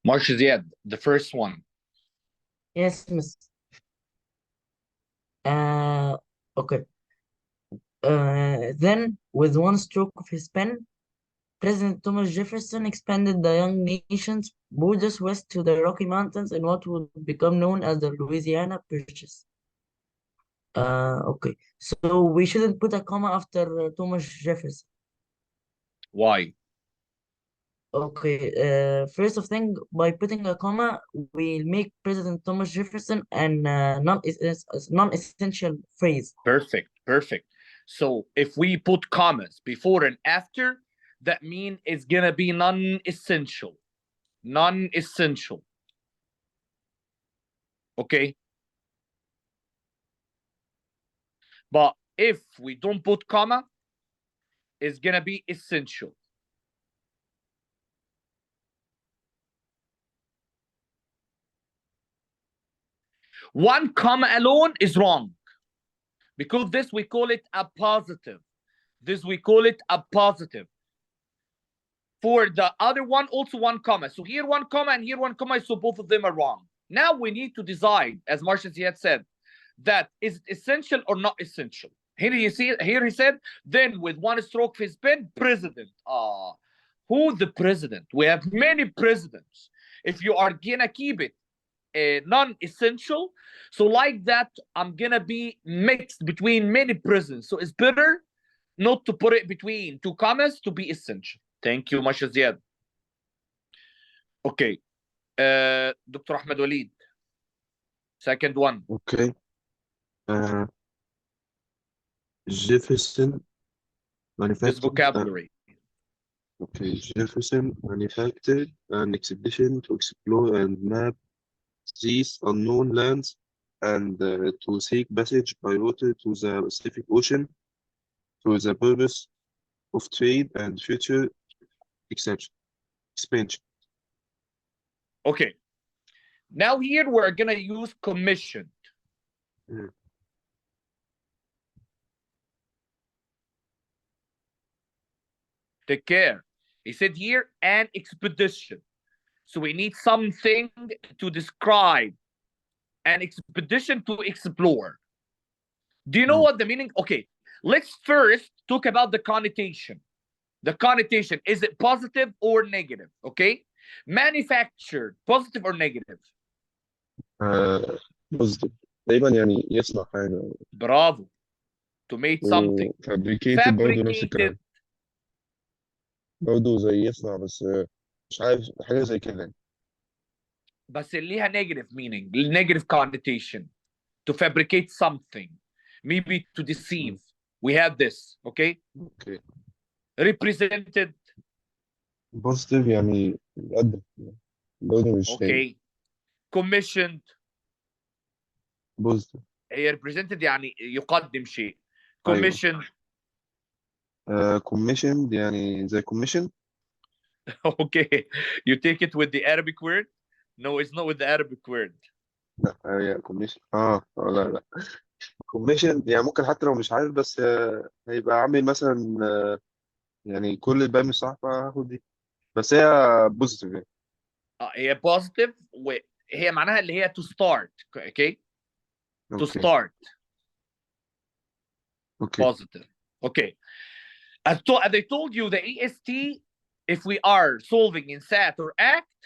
Marsh Ziad, the first one. Yes, miss. Okay. Then, with one stroke of his pen, President Thomas Jefferson expanded the young nation's borders west to the Rocky Mountains in what would become known as the Louisiana Purchase. Okay. So we shouldn't put a comma after Thomas Jefferson. Why? Okay. First of thing, by putting a comma, we make President Thomas Jefferson an non-essential phrase. Perfect, perfect. So if we put commas before and after, that means it's gonna be non-essential. Non-essential. Okay. But if we don't put comma, it's gonna be essential. One comma alone is wrong. Because this we call it a positive. This we call it a positive. For the other one, also one comma. So here one comma and here one comma, so both of them are wrong. Now we need to decide, as Marshall had said, that is it essential or not essential. Here you see, here he said, then with one stroke of his pen, president. Who the president? We have many presidents. If you are gonna keep it non-essential, so like that, I'm gonna be mixed between many presidents. So it's better not to put it between two commas to be essential. Thank you, Masha Ziad. Okay. Dr. Ahmed Walid. Second one. Okay. Jefferson This manufactured. vocabulary. Okay. Jefferson manufactured an expedition to explore and map these unknown lands and to seek passage by water to the Pacific Ocean for the purpose of trade and future expansion. Okay. Now here we're gonna use commissioned. Mm. Take care. He said here an expedition. So we need something to describe an expedition to explore. Do you know what the meaning? Okay, let's first talk about the connotation. The connotation, is it positive or negative? Okay, manufactured, positive or negative? positive. دايما يعني يصنع حاجة. Bravo. To make something. fabricated برضه نفس الكلام. Fabricated. برضه زي يصنع بس مش عارف حاجة زي كده. بس ليها negative meaning, negative connotation. To fabricate something, maybe to deceive. We have this, okay? Okay. Represented. positive يعني يقدم. برضه مش Okay. Commissioned. positive. هي represented يعني يقدم شيء. Commissioned. commissioned يعني زي commission. Okay. You take it with the Arabic word? No, it's not with the Arabic word. لا هي commission. لا commission يعني ممكن حتى لو مش عارف بس هيبقى عامل مثلا يعني كل الباقي مش صح فهاخد دي بس هي positive يعني. هي positive وهي معناها اللي هي to start. Okay? To start. Okay. Positive. Okay. As I told you, the EST, if we are solving in SAT or ACT,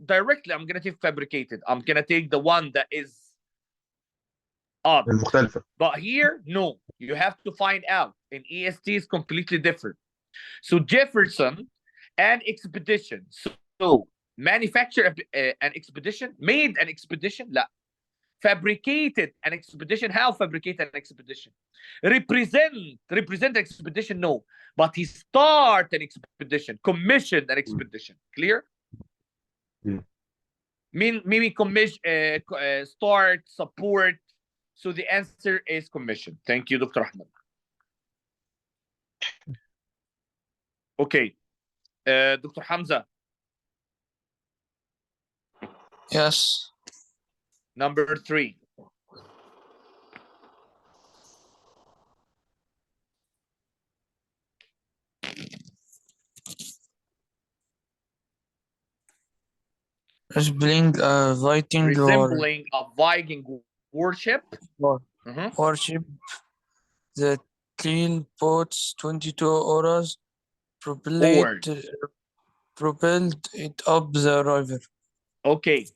directly I'm going to take fabricated. I'm going to take the one that is odd. المختلفة. But here, no. You have to find out. In EST is completely different. So Jefferson and expedition. So manufacture an expedition, made an expedition. لا. Fabricated an expedition. How fabricate an expedition? Represent an expedition. No, but he start an expedition, commissioned an expedition. Clear? Maybe commission, start, support. So the answer is commission. Thank you, Dr. Ahmed. Okay, Dr. Hamza. Yes. Number 3. Resembling a Viking Resembling a Viking worship. or Mhm. worship. The clean boats 22 oars Oars. propelled it up the river. Okay.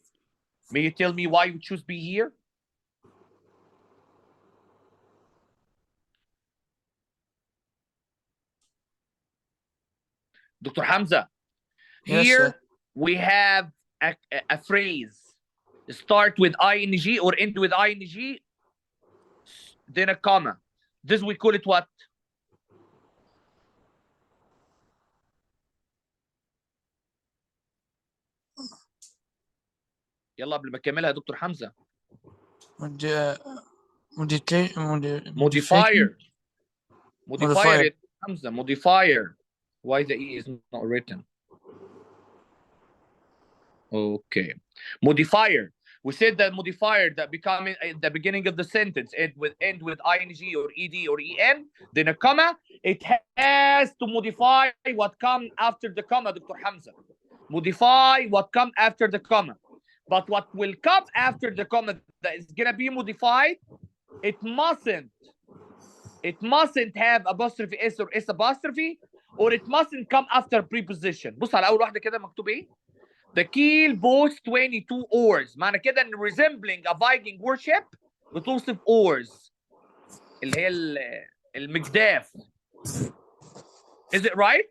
May you tell me why you choose B here? Dr. Hamza, Yes, here sir. we have a phrase. Start with ing or end with ing, then a comma. This we call it what? يلا قبل ما اكملها يا دكتور حمزه. Modification. Modifier يا دكتور حمزه. Modifier. Why the E is not written? Okay. Modifier. We said that modifier that becoming at the beginning of the sentence end with ing or ed or en, then a comma. It has to modify what comes after the comma, Dr. Hamza. Modify what comes after the comma. But what will come after the comma that is gonna be modified, it mustn't have apostrophe s or s apostrophe, or it mustn't come after preposition. بص على اول واحده كده مكتوب ايه؟ The keel boasts 22 oars. معنى كده ان resembling a Viking worship بتوصف oars اللي هي المجداف. Is it right?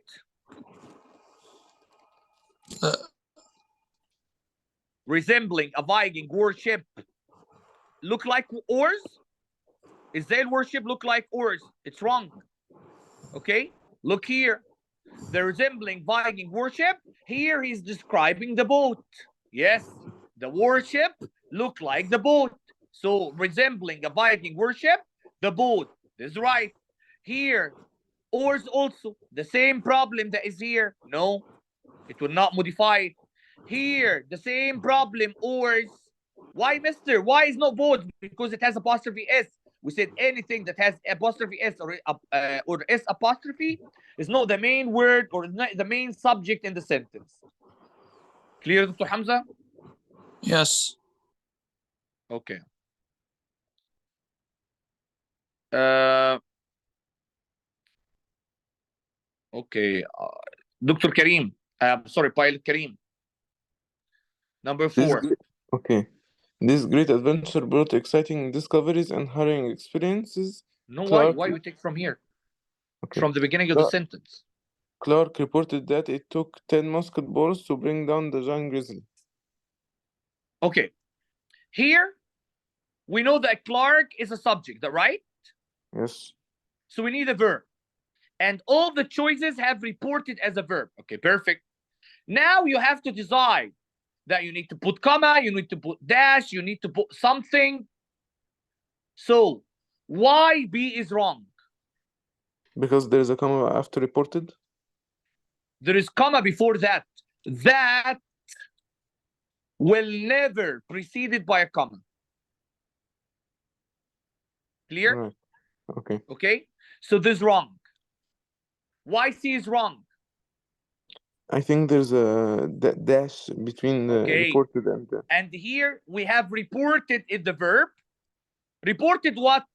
Resembling a Viking worship look like oars? Is their worship look like oars? It's wrong. Okay, look here. The resembling Viking worship, here he's describing the boat. Yes, the worship look like the boat. So resembling a Viking worship, the boat. This is right. Here, oars also, the same problem that is here. No, it will not modify it. Here, the same problem, oars. Why, mister? Why is no boat? Because it has apostrophe S. We said anything that has apostrophe S or S apostrophe is not the main word or not the main subject in the sentence. Clear, Dr. Hamza? Yes. Okay. Okay. Dr. Kareem. Sorry, Pilot Kareem. Number 4. Okay. This great adventure brought exciting discoveries and harrowing experiences. No, Clark- why we take from here? Okay. From the beginning of the sentence. Clark reported that it took 10 musket balls to bring down the giant grizzly. Okay. Here, we know that Clark is a subject, right? Yes. So we need a verb. And all the choices have reported as a verb. Okay, perfect. Now you have to decide that you need to put comma, you need to put dash, you need to put something. So why B is wrong? Because there is a comma after reported? There is comma before that. That will never preceded by a comma. Clear? Right. Okay. Okay. So this is wrong. Why C is wrong? I think there's a dash between the Okay. reported and the... And here we have reported in the verb. Reported what?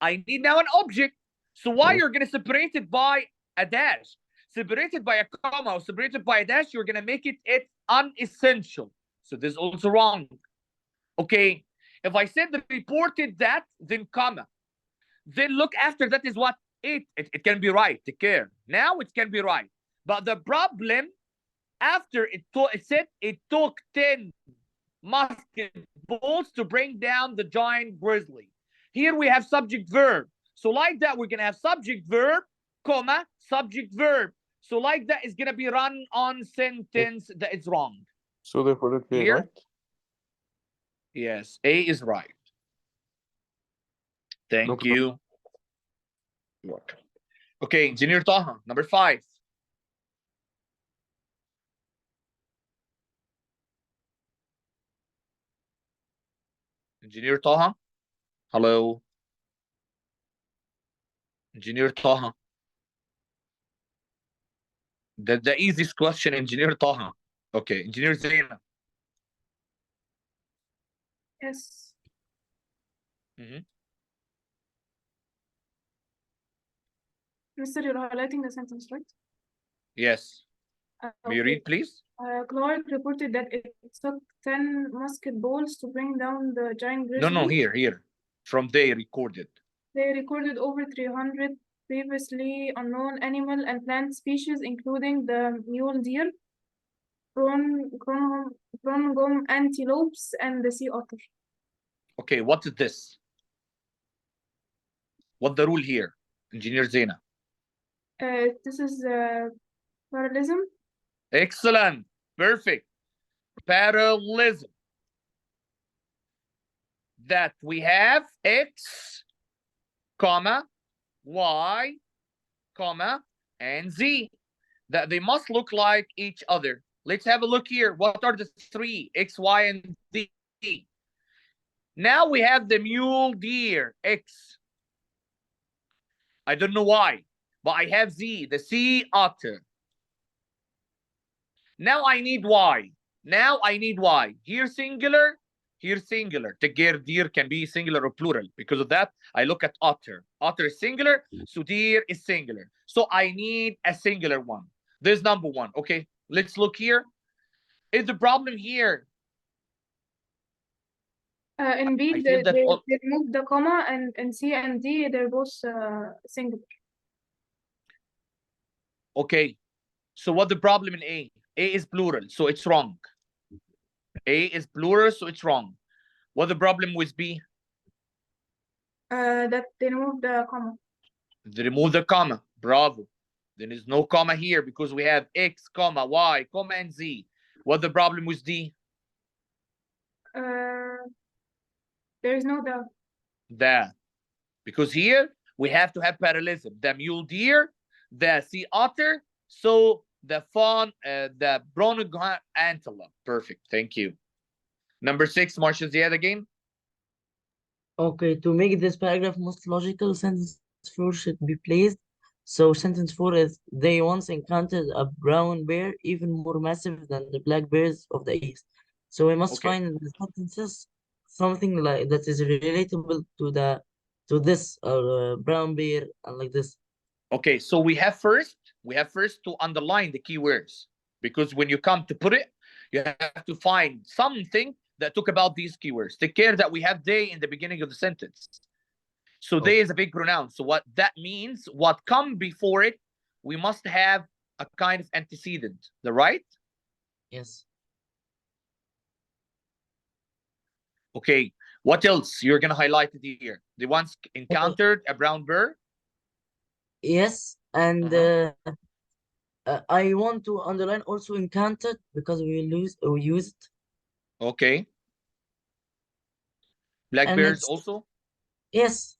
I need now an object. So why Yes. you're going to separate it by a dash? Separated by a comma or separated by a dash, you're going to make it unessential. So this is also wrong. Okay. If I said that reported that, then comma. Then look after that is what? It can be right. Take care. Now it can be right. But the problem after it said it took 10 musket balls to bring down the giant grizzly. Here we have subject verb. So like that, we're gonna have subject verb, comma, subject verb. So like that is gonna be run on sentence that is wrong. So therefore that be Clear? right? Yes, A is right. Thank Okay. you. You're welcome. Okay, Engineer Taha, number 5. Engineer Taha? Hello? Engineer Taha? The easiest question, Engineer Taha. Okay, Engineer Zaina. Yes. Mhm. Mister, you're highlighting the sentence, right? Yes. May you Okay. read, please? Clark reported that it took 10 musket balls to bring down the giant No, no, grizzly. here. From they recorded. They recorded over 300 previously unknown animal and plant species, including the mule deer, Bronghorn antelopes, and the sea otter. Okay, what is this? What the rule here, Engineer Zena? This is parallelism. Excellent. Perfect. Parallelism. That we have X, comma, Y, comma, and Z. That they must look like each other. Let's have a look here. What are the three? X, Y, and Z. Now we have the mule deer, X. I don't know why, but I have Z, the sea otter. Now I need Y. Now I need Y. Here singular, here singular. Deer can be singular or plural. Because of that, I look at otter. Otter is singular, so deer is singular. So I need a singular one. This is number one. Okay, let's look here. Is the problem here? Indeed, feel that they all- removed the comma, and C and D, they're both singular. Okay, so what the problem in A? A is plural, so it's wrong. A is plural, so it's wrong. What the problem with B? That they removed the comma. They remove the comma. Bravo. There is no comma here because we have X, comma, Y, comma, and Z. What the problem with D? There is no the. That. Because here we have to have parallelism. The mule deer, the sea otter, so the the Bronghorn antelope. Perfect. Thank you. Number 6, Marshall Ziad again. Okay, to make this paragraph most logical, sentence 4 should be placed. So sentence 4 is, they once encountered a brown bear even more massive than the black bears of the East. So we must Okay. find in the sentences something like that is relatable to this brown bear and like this. Okay, so we have first to underline the keywords, because when you come to put it, you have to find something that talk about these keywords. Take care that we have they in the beginning of the sentence. So they is a big pronoun. So what that means, what come before it, we must have a kind of antecedent, the right? Yes. Okay, what else you're gonna highlight it here? They once encountered a brown bear. Yes, and Uh-huh. I want to underline also encountered because we use it. Okay. Black And bears next, also. yes.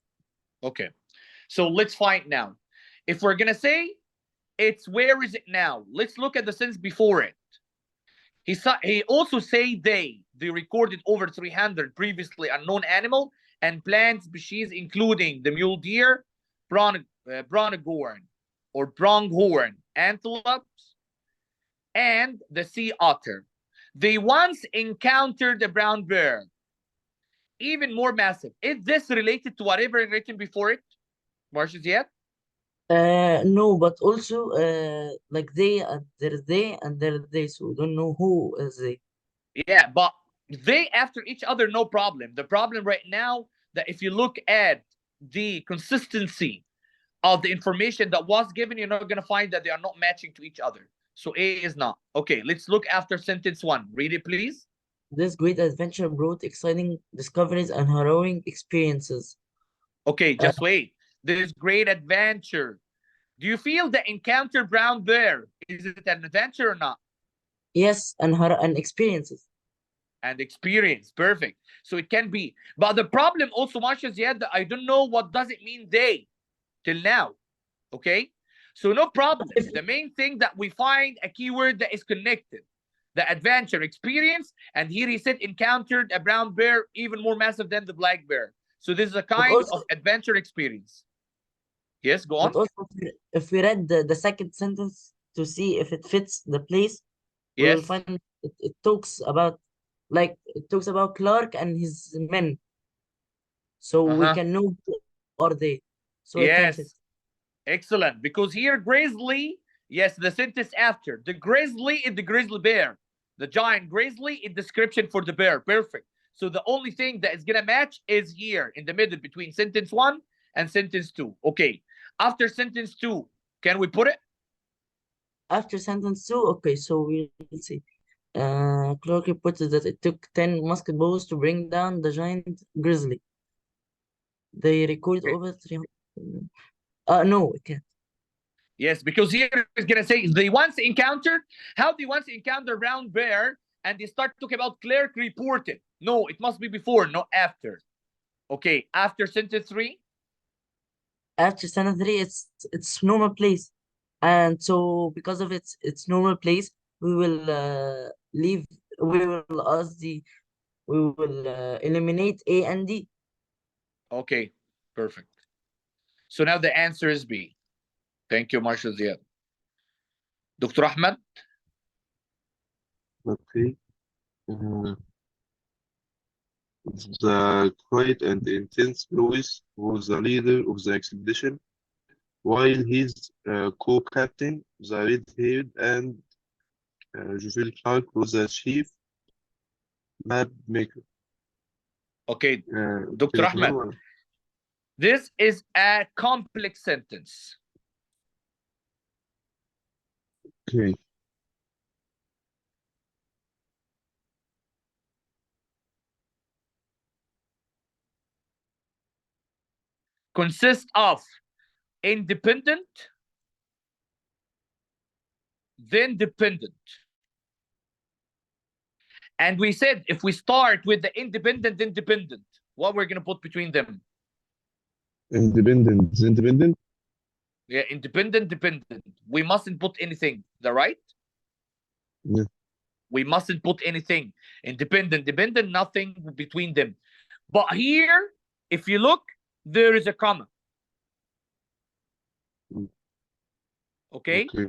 Okay, so let's find now. If we're gonna say it's where is it now, let's look at the sentence before it. He also say they recorded over 300 previously unknown animal and plant species, including the mule deer, Bronghorn antelopes, and the sea otter. They once encountered a brown bear, even more massive. Is this related to whatever written before it, Marcius, yet? No, but also like there's they and there's they, so we don't know who is they. Yeah, but they after each other, no problem. The problem right now that if you look at the consistency of the information that was given, you're not gonna find that they are not matching to each other. So A is not. Okay, let's look after sentence 1. Read it, please. This great adventure brought exciting discoveries and harrowing experiences. Okay, Uh, just wait. This great adventure. Do you feel the encounter brown bear? Is it an adventure or not? yes, and experiences. And experience. Perfect. So it can be. But the problem also, Marshall, that I don't know what does it mean they till now. Okay? So no problem. The main thing that we find a keyword that is connected. The adventure experience. And here he said encountered a brown bear even more massive than the black bear. So this is a But kind also, of adventure experience. Yes, go but on. also if we read the second sentence to see if it fits the place, we will Yes. find it talks about like it talks about Clark and his men, so we Uh-huh. can know who are they. So I counted. Yes. Excellent. Because here, grizzly, yes, the sentence after. The grizzly is the grizzly bear. The giant grizzly is description for the bear. Perfect. So the only thing that is going to match is here in the middle between sentence one and sentence two. Okay. After sentence two, can we put it? After sentence 2, okay, so we'll see. Clark reported that it took 10 musket balls to bring down the giant grizzly. They recorded Okay. over 300. No, it can't. Yes, because here it's going to say they once encountered, how they once encountered brown bear, and they start talking about Clark reported. No, it must be before, not after. Okay, after sentence three. After sentence 3, it's normal place, and so because of its normal place, we will leave. We will ask the. We will eliminate A and D. Okay, perfect. So now the answer is B. Thank you, Marshal Ziad. Dr. Ahmed? Okay. The quiet and intense Louis was the leader of the expedition, while his co-captain, the red-haired and Jovel Clark, was the chief map maker. Okay, Dr. كده Ahmed, تمام ولا؟ this is a complex sentence. Okay. Consists of independent, then dependent. And we said if we start with the independent, what we're going to put between them? Independent. Yeah, independent, dependent. We mustn't put anything. Is that right? Yeah. We mustn't put anything. Independent, dependent, nothing between them. But here, if you look, there is a comma. Okay? Okay.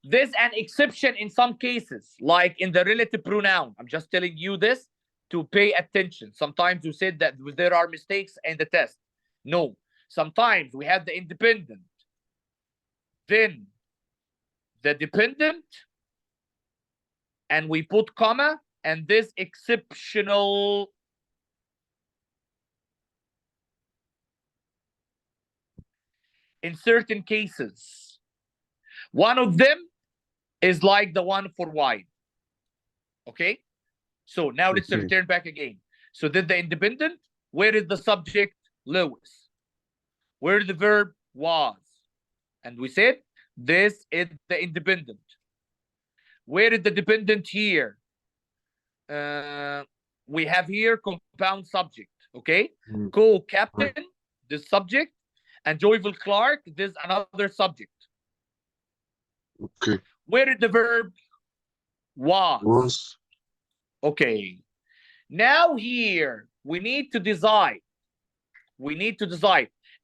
There's an exception in some cases, like in the relative pronoun. I'm just telling you this to pay attention. Sometimes you said that there are mistakes in the test. No. Sometimes we have the independent, then the dependent, and we put comma, and this exceptional. In certain cases, one of them is like the one for wide. Okay? So now let's Okay. return back again. So did the independent, where is the subject? Lewis. Where is the verb? Was. And we said this is the independent. Where is the dependent here? We have here compound subject. Okay? Mm. Co-captain, this subject, and Joyful Clark, this another subject. Okay. Where is the verb? Was. Okay. Now here we need to decide.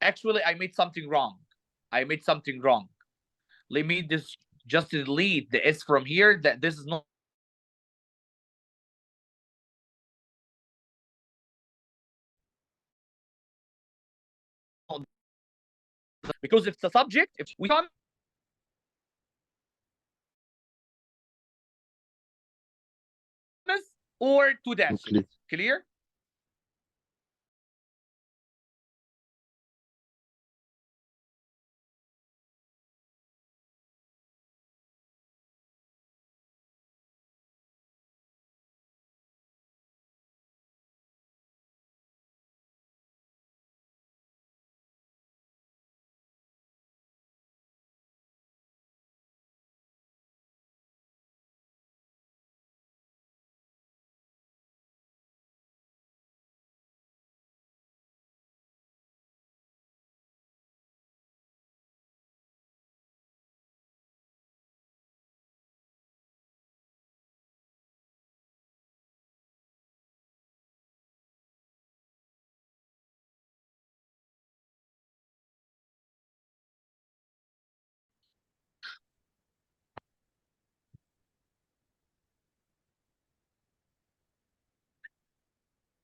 Actually, I made something wrong. Let me just delete the S from here. That this is not because it's a subject. If we come or two dashes. Okay. Clear?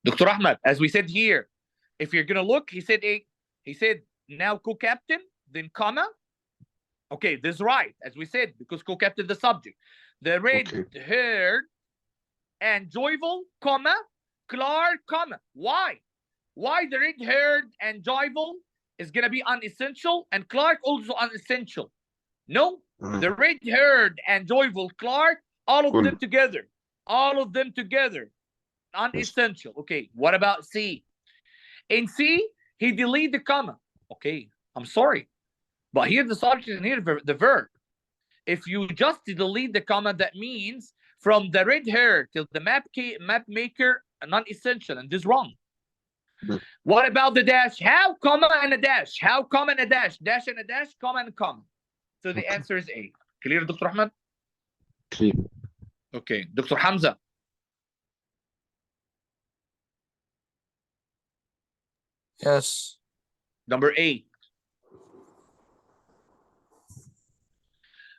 Dr. Ahmed, as we said here, if you're gonna look, he said now co-captain, then comma. Okay, this is right, as we said, because co-captain the subject. The red-haired and joyful, comma, Clark, comma. Why? Why the red-haired and joyful is gonna be unessential and Clark also unessential? No, the red-haired and joyful Clark, all of them together. All of them together. Unessential. Okay, what about C? In C, he deleted the comma. Okay, I'm sorry. But here the subject and here the verb. If you just delete the comma, that means from the red hair till the map maker, non-essential, and this is wrong. What about the dash? How, comma, and a dash? How, comma, and a dash? Dash and a dash, comma, and comma. So the answer is A. Clear, Dr. Ahmed? Clear. Okay, Dr. Hamza. Yes. Number 8.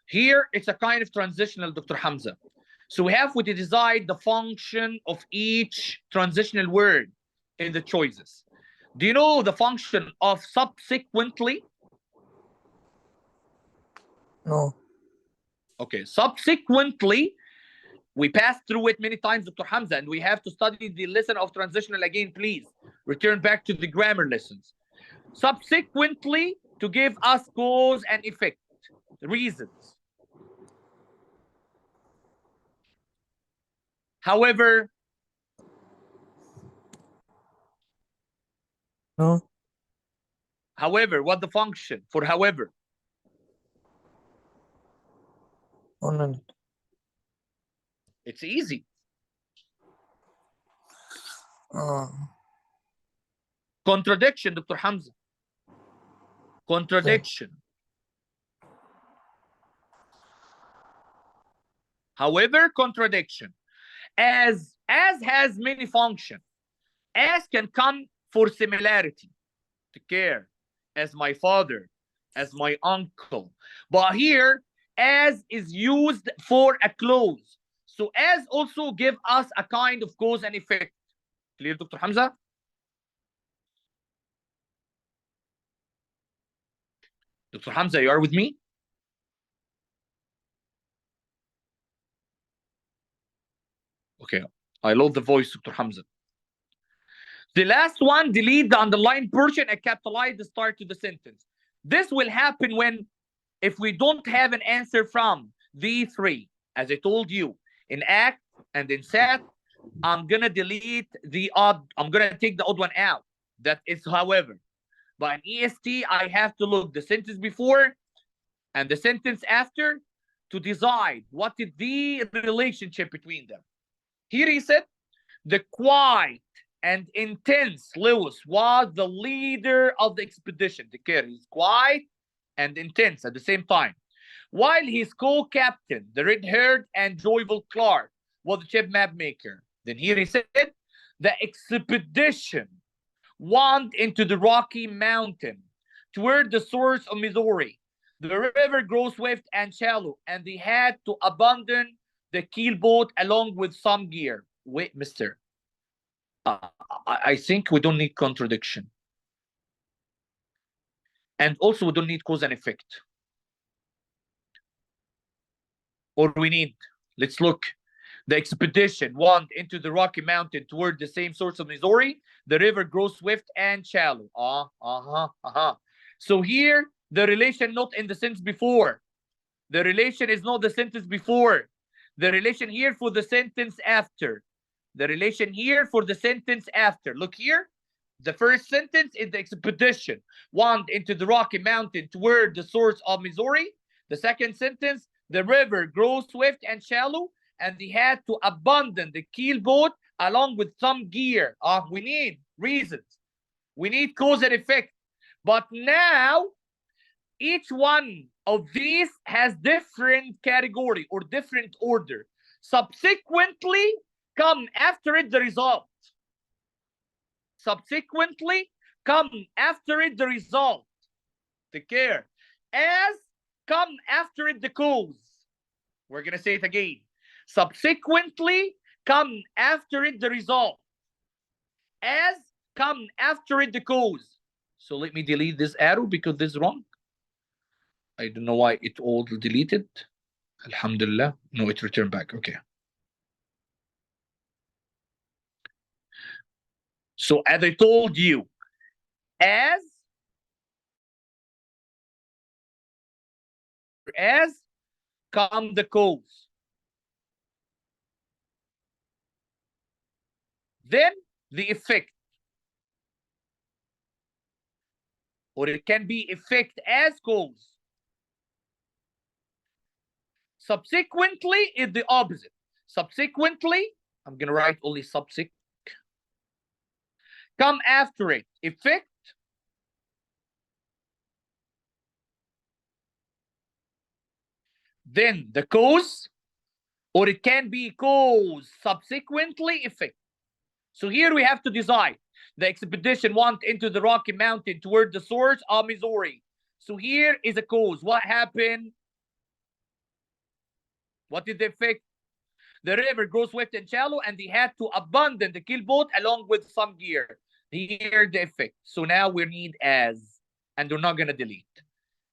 Here, it's a kind of transitional, Dr. Hamza. So we have to decide the function of each transitional word in the choices. Do you know the function of subsequently? No. Okay, subsequently, we passed through it many times, Dr. Hamza, and we have to study the lesson of transitional again, please. Return back to the grammar lessons. Subsequently, to give us cause and effect, reasons. However, No. however, what the function for however? 1 minute. It's easy. Contradiction, Dr. Hamza. Contradiction. Okay. However, contradiction. As has many functions. As can come for similarity, to care, as my father, as my uncle. But here, as is used for a clause. So as also give us a kind of cause and effect. Clear, Dr. Hamza? Dr. Hamza, you are with me? Okay, I lost the voice, Dr. Hamza. The last one, delete the underlined portion and capitalize the start to the sentence. This will happen when, if we don't have an answer from the 3, as I told you, in act and in sat, I'm gonna delete the odd, I'm gonna take the odd one out. That is however. But in EST, I have to look the sentence before and the sentence after to decide what is the relationship between them. Here he said, the quiet and intense Lewis was the leader of the expedition. The care is quiet and intense at the same time. While his co-captain, the red-haired and joyful Clark, was the ship map maker. Then here he said, the expedition wound into the Rocky Mountain toward the source of Missouri. The river grows swift and shallow, and they had to abandon the keelboat along with some gear. Wait, mister. I think we don't need contradiction. And also we don't need cause and effect. Or we need, let's look. The expedition wound into the Rocky Mountain toward the same source of Missouri. The river grows swift and shallow. So here, the relation not in the sentence before. The relation is not the sentence before. The relation here for the sentence after. The relation here for the sentence after. Look here. The first sentence is the expedition wound into the Rocky Mountain toward the source of Missouri. The second sentence, the river grows swift and shallow, and they had to abandon the keelboat along with some gear. We need reasons. We need cause and effect. But now, each one of these has different category or different order. Subsequently, come after it the result. Subsequently, come after it the result. Take care. As, come after it the cause. We're going to say it again. Subsequently, come after it the result. as come after it the cause. So let me delete this arrow because this is wrong. I don't know why it all deleted. Alhamdulillah. No, it returned back. Okay. So as I told you, as come the cause. Then the effect. Or it can be effect as cause. Subsequently is the opposite. Subsequently, I'm going to write only subsequent. Come after it, effect. Then the cause, or it can be cause, subsequently, effect. So here we have to decide. The expedition went into the Rocky Mountain toward the source of Missouri. So here is a cause. What happened? What did the effect? The river grows swift and shallow, and they had to abandon the keelboat along with some gear. Here the effect. So now we need as, and we're not going to delete.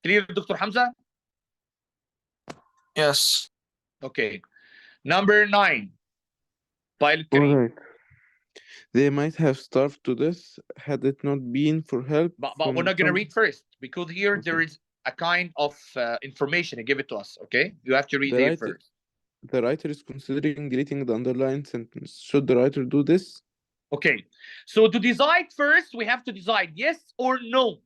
Clear, Dr. Hamza? Yes. Okay. Number 9. Pilot Kareem. Alright. They might have starved to death had it not been for help. But we're from not going to some- read first because here there Okay. is a kind of information to give it to us. Okay. You have to read The here writer- first. The writer is considering deleting the underlined sentence. Should the writer do this? Okay. So to decide first, we have to decide yes or no.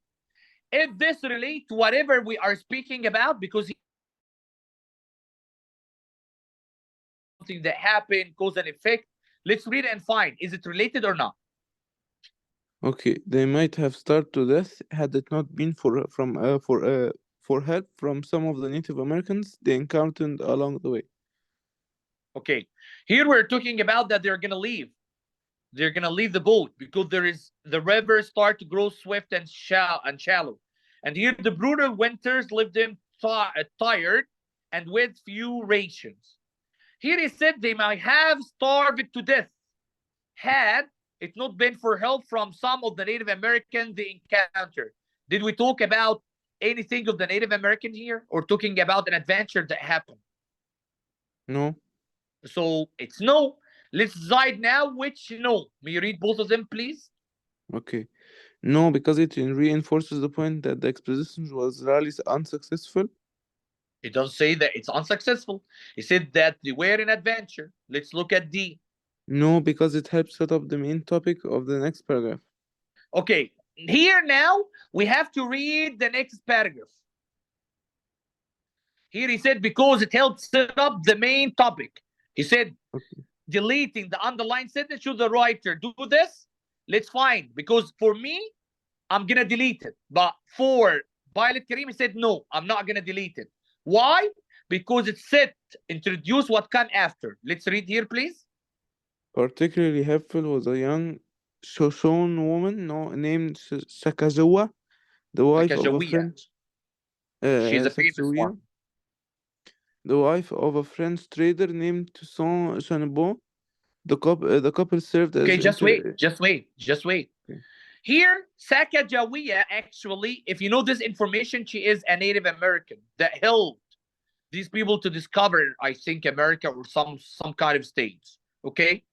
If this relates to whatever we are speaking about, because something that happened, cause and effect. Let's read it and find, is it related or not? Okay, they might have starved to death had it not been for help from some of the Native Americans they encountered along the way. Okay. Here we're talking about that they're going to leave. They're going to leave the boat because the river start to grow swift and shallow. And here the brutal winters left them tired and with few rations. Here he said they might have starved to death had it not been for help from some of the Native Americans they encountered. Did we talk about anything of the Native American here, or talking about an adventure that happened? No. So it's no. Let's decide now which no. May you read both of them, please? Okay. No, because it reinforces the point that the expedition was rarely unsuccessful. It doesn't say that it's unsuccessful. It said that they were an adventure. Let's look at D. No, because it helps set up the main topic of the next paragraph. Okay, here now we have to read the next paragraph. Here he said because it helps set up the main topic. He said Okay. deleting the underlined sentence. Should the writer do this? Let's find, because for me, I'm gonna delete it. But for Pilot Kareem, he said no, I'm not gonna delete it. Why? Because it said introduce what come after. Let's read here, please. Particularly helpful was a young Shoshone woman named Sakazawa, the wife of a Sacagawea. French. She's a famous Sacagawea, one. the wife of a French trader named Toussaint Chanibot. The couple served as Okay, just wait. Okay. Here, Sacagawea, actually, if you know this information, she is a Native American that helped these people to discover, I think, America or some kind of states. Okay.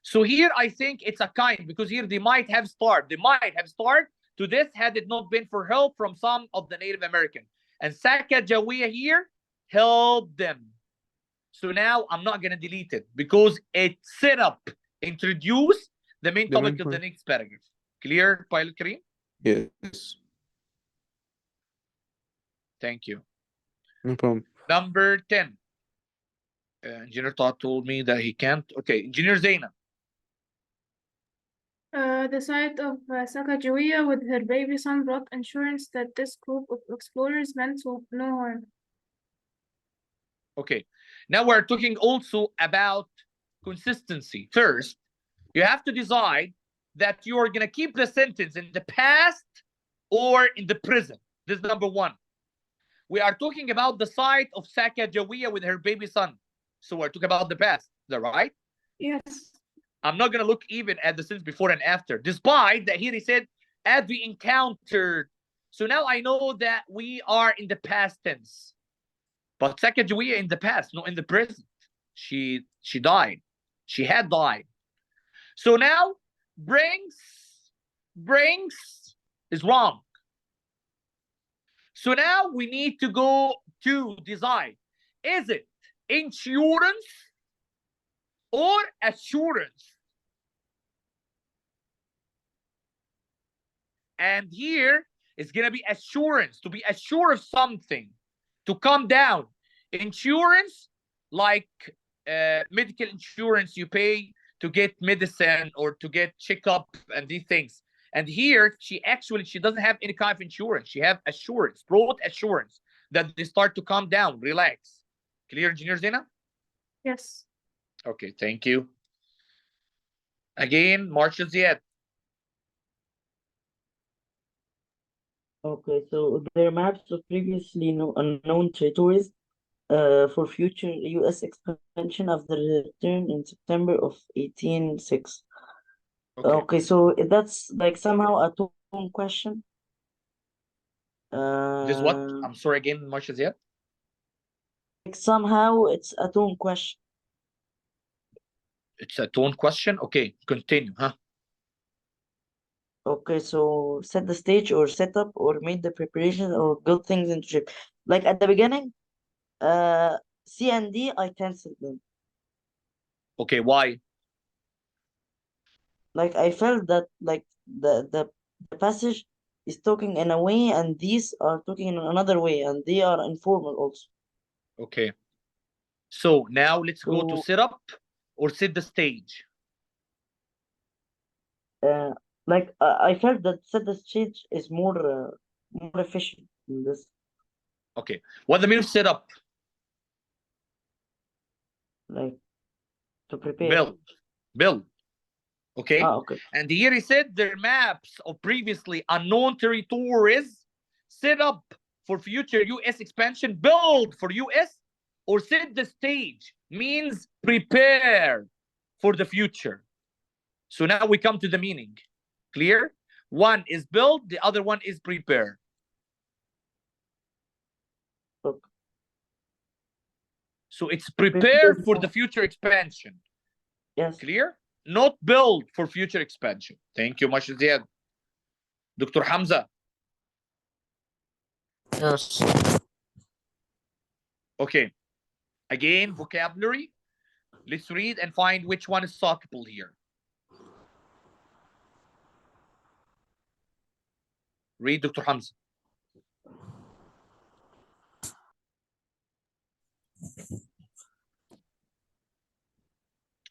So here, I think it's a kind, because here they might have starved. They might have starved to this had it not been for help from some of the Native American. And Sacagawea here helped them. So now I'm not going to delete it because it set up, introduce the main The topic main of the point. next paragraph. Clear, Pilot Kareem? Yes, Thank you. no problem. Number 10. Engineer Todd told me that he can't. Okay, Engineer Zaina. The sight of Sacagawea with her baby son brought assurance that this group of explorers meant no harm. Okay, now we're talking also about consistency. First, you have to decide that you are going to keep the sentence in the past or in the present. This is number 1. We are talking about the sight of Sacagawea with her baby son. So we're talking about the past. Is that right? Yes. I'm not going to look even at the sentence before and after, despite that here he said, as we encountered. So now I know that we are in the past tense. But second, we are in the past, not in the present. She died. She had died. So now brings is wrong. So now we need to go to decide. Is it insurance or assurance? And here it's going to be assurance, to be assured of something, to come down. Insurance, like medical insurance, you pay to get medicine or to get checkup and these things. And here she doesn't have any kind of insurance. She have assurance, broad assurance that they start to calm down, relax. Clear, Engineer Zena? Yes. Okay, thank you. Again, Marshal Ziad. Okay, so there are maps of previously unknown territories for future U.S. expansion after the return in September of 1806. Okay, so that's like somehow a tone question. This what? I'm sorry again, Marshal Ziad. Like somehow it's a tone question. It's a tone question. Okay, continue, huh? Okay, so set the stage or set up or made the preparation or build things into shape. Like at the beginning, C and D, I canceled them. Okay, why? Like I felt that like the passage is talking in a way and these are talking in another way and they are informal also. Okay. So now let's go to So set up or set the stage. like I felt that set the stage is more efficient in this. Okay. What the meaning of set up? Like to prepare. Build. Okay. Okay. And here he said their maps of previously unknown territories set up for future U.S. expansion, build for U.S. or set the stage means prepare for the future. So now we come to the meaning. Clear? One is build, the other one is prepare. Okay. So it's prepare for the future expansion. Yes. Clear? Not build for future expansion. Thank you much, Ziad. Dr. Hamza. Yes. Okay. Again, vocabulary. Let's read and find which one is suitable here. Read, Dr. Hamza.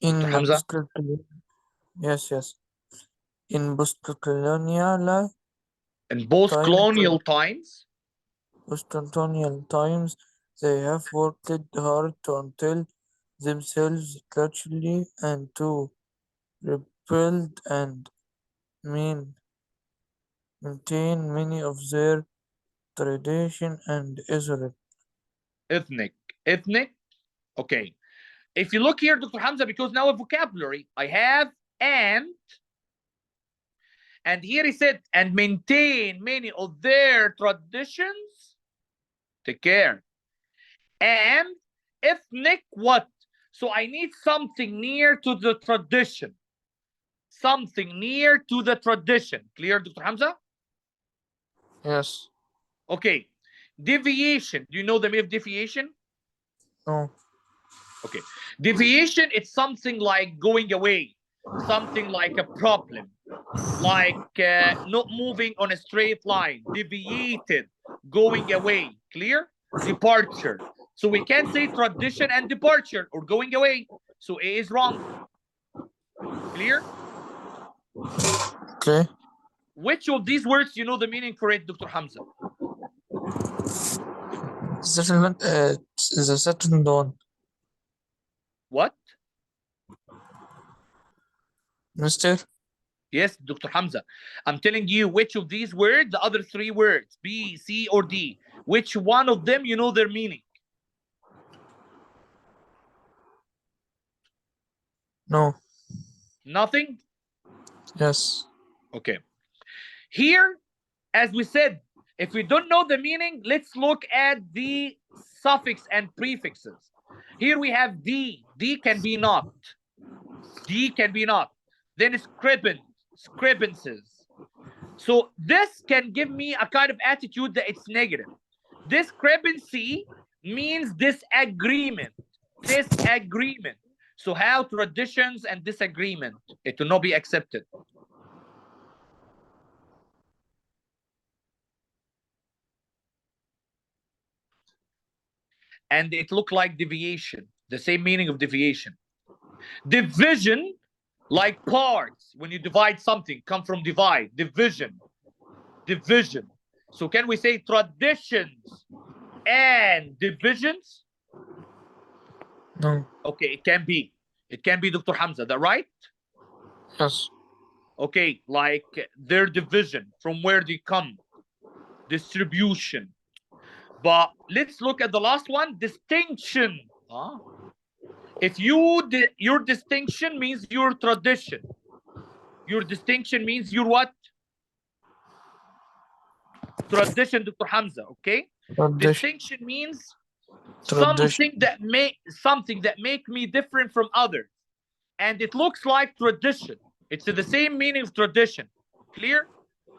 In Dr. Hamza. Yes. In post-colonial In post-colonial times, they have worked hard to until themselves culturally and to rebuild and maintain many of their tradition and Israel. ethnic. Okay. If you look here, Dr. Hamza, because now a vocabulary, I have and here he said, and maintain many of their traditions. Take care. And ethnic what? So I need something near to the tradition. Something near to the tradition. Clear, Dr. Hamza? Yes. Okay. Deviation. Do you know the meaning of deviation? No. Okay. Deviation, it's something like going away. Something like a problem. Like not moving on a straight line. Deviated. Going away. Clear? Departure. So we can't say tradition and departure or going away. So A is wrong. Clear? Okay. Which of these words you know the meaning for it, Dr. Hamza? The second one. What? Mister? Yes, Dr. Hamza. I'm telling you which of these words, the other three words, B, C, or D, which one of them you know their meaning? No. Nothing? Yes. Okay. Here, as we said, if we don't know the meaning, let's look at the suffix and prefixes. Here we have D. D can be not. D can be not. Then scribences. So this can give me a kind of attitude that it's negative. Discrepancy means disagreement. Disagreement. So how traditions and disagreement, it will not be accepted. And it looked like deviation, the same meaning of deviation. Division, like parts, when you divide something, come from divide, division, division. So can we say traditions and divisions? No. Okay, it can be. It can be, Dr. Hamza, that right? Yes. Okay, like their division, from where they come, distribution. But let's look at the last one, distinction. If your distinction means your tradition. Your distinction means your what? Tradition, Dr. Hamza, okay? Tradition. Distinction means Tradition. something that make me different from others. And it looks like tradition. It's the same meaning of tradition. Clear?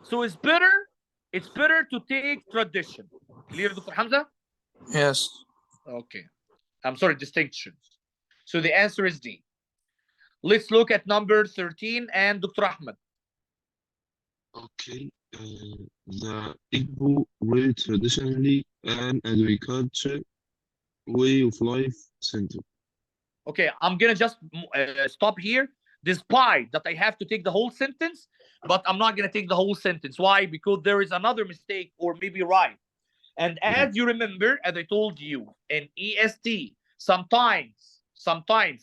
So it's better to take tradition. Clear, Dr. Hamza? Yes. Okay. I'm sorry, distinctions. So the answer is D. Let's look at number 13 and Dr. Ahmed. Okay. The Igbo were traditionally an agriculture way of life center. Okay, I'm gonna just stop here, despite that I have to take the whole sentence, but I'm not gonna take the whole sentence. Why? Because there is another mistake, or maybe right. And as you remember, as I told you in EST, sometimes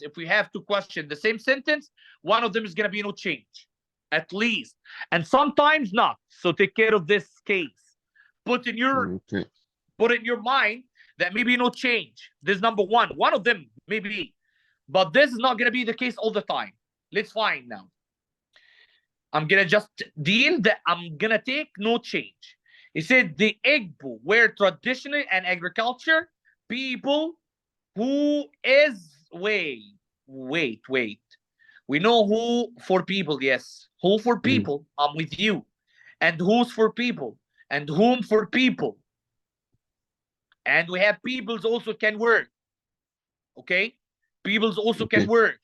if we have to question the same sentence, one of them is gonna be no change, at least, and sometimes not. So take care of this case. Put in your mind that maybe no change. This is number one. One of them maybe. But this is not going to be the case all the time. Let's find now. I'm going to just deal that I'm going to take no change. He said the Igbo were traditionally an agriculture people who is, wait. We know who for people, yes. Who for people, I'm with you. And who's for people. And whom for people. And we have peoples also can work. Okay? Peoples also can work.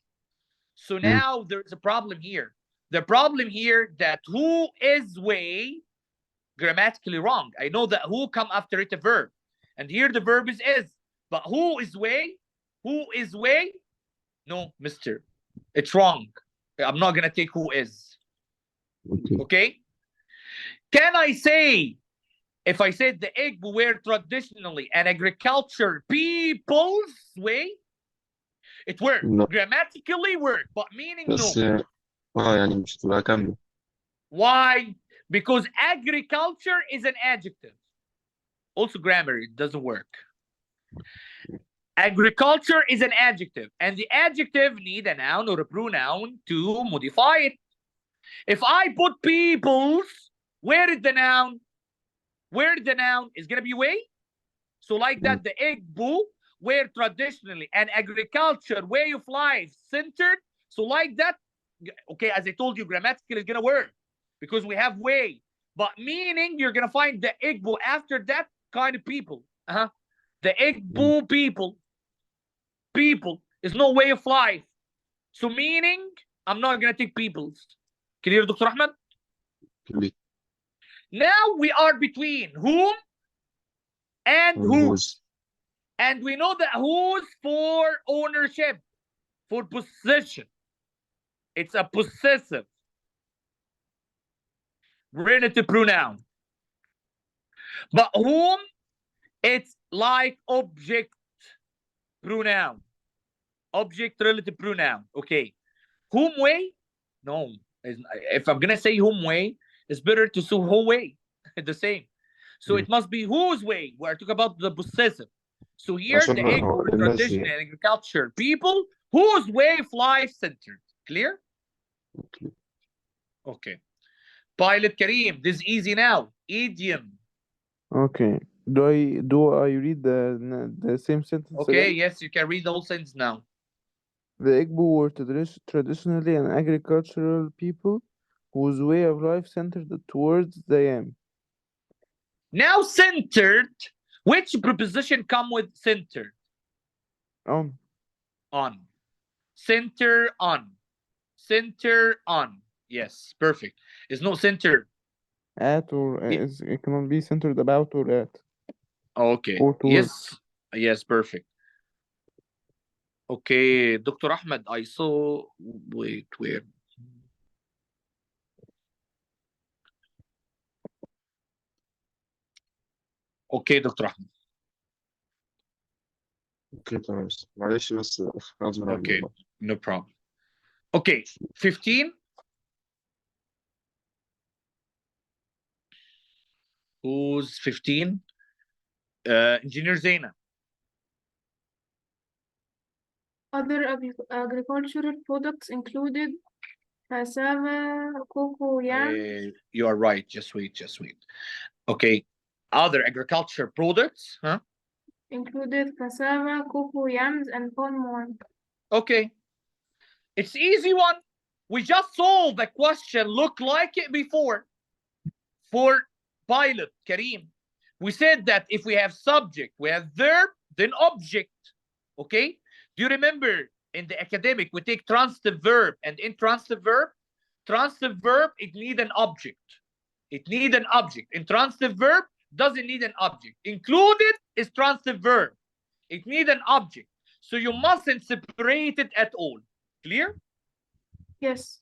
So now there's a problem here. The problem here that who is way grammatically wrong. I know that who come after it a verb. And here the verb is. But who is way? Who is way? No, mister. It's wrong. I'm not going to take who is. Okay? Can I say, if I said the Igbo were traditionally an agriculture people's way? It worked. No. Grammatically worked, but meaning بس no. يعني مش هتبقى كاملة. Why? Because agriculture is an adjective. Also grammar, it doesn't work. Agriculture is an adjective, and the adjective need a noun or a pronoun to modify it. If I put peoples, where is the noun? Where the noun is going to be way? So like that, the Igbo were traditionally an agriculture way of life centered. So like that, okay, as I told you, grammatically is going to work because we have way. But meaning, you're going to find the Igbo after that kind of people. The Igbo people is no way of life. So meaning, I'm not going to take peoples. Clear, Dr. Ahmed? Now we are between whom and whose. And we know that who's for ownership, for possession. It's a possessive relative pronoun. But whom, it's like object pronoun. Object relative pronoun. Okay. Whom way? No. If I'm going to say whom way, it's better to say who way. The same. So it must be whose way. We're talking about the possessive. So here, the Igbo tradition and agriculture people whose way of life centered. Clear? Okay. Okay. Pilot Kareem, this is easy now. Idiom. Okay. Do I read the same sentence Okay, again? yes, you can read the whole sentence now. The Igbo were traditionally an agricultural people whose way of life centered towards the yam. Now centered. Which preposition come with centered? On. On. Center on. Center on. Yes, perfect. It's no center. At or it cannot be centered about or at. Okay. Or towards. Yes. Yes, perfect. Okay, Dr. Ahmed, I saw. Wait, where? Okay, Dr. Ahmed. اوكي تمام، معلش بس غصب عني Okay, والله. no problem. Okay, 15. Who's 15? Engineer Zaina. Other agricultural products included cassava, cocoa, yam, You are right. Just wait, just wait. Okay. Other agriculture products, huh? included cassava, cocoa, yams, and palm oil. Okay. It's easy one. We just solved the question look like it before. For pilot, Kareem, we said that if we have subject, we have verb, then object. Okay? Do you remember in the academic we take transitive verb and intransitive verb? Transitive verb, it need an object. It need an object. Intransitive verb doesn't need an object. Included is transitive verb. It need an object. So you mustn't separate it at all. Clear? Yes.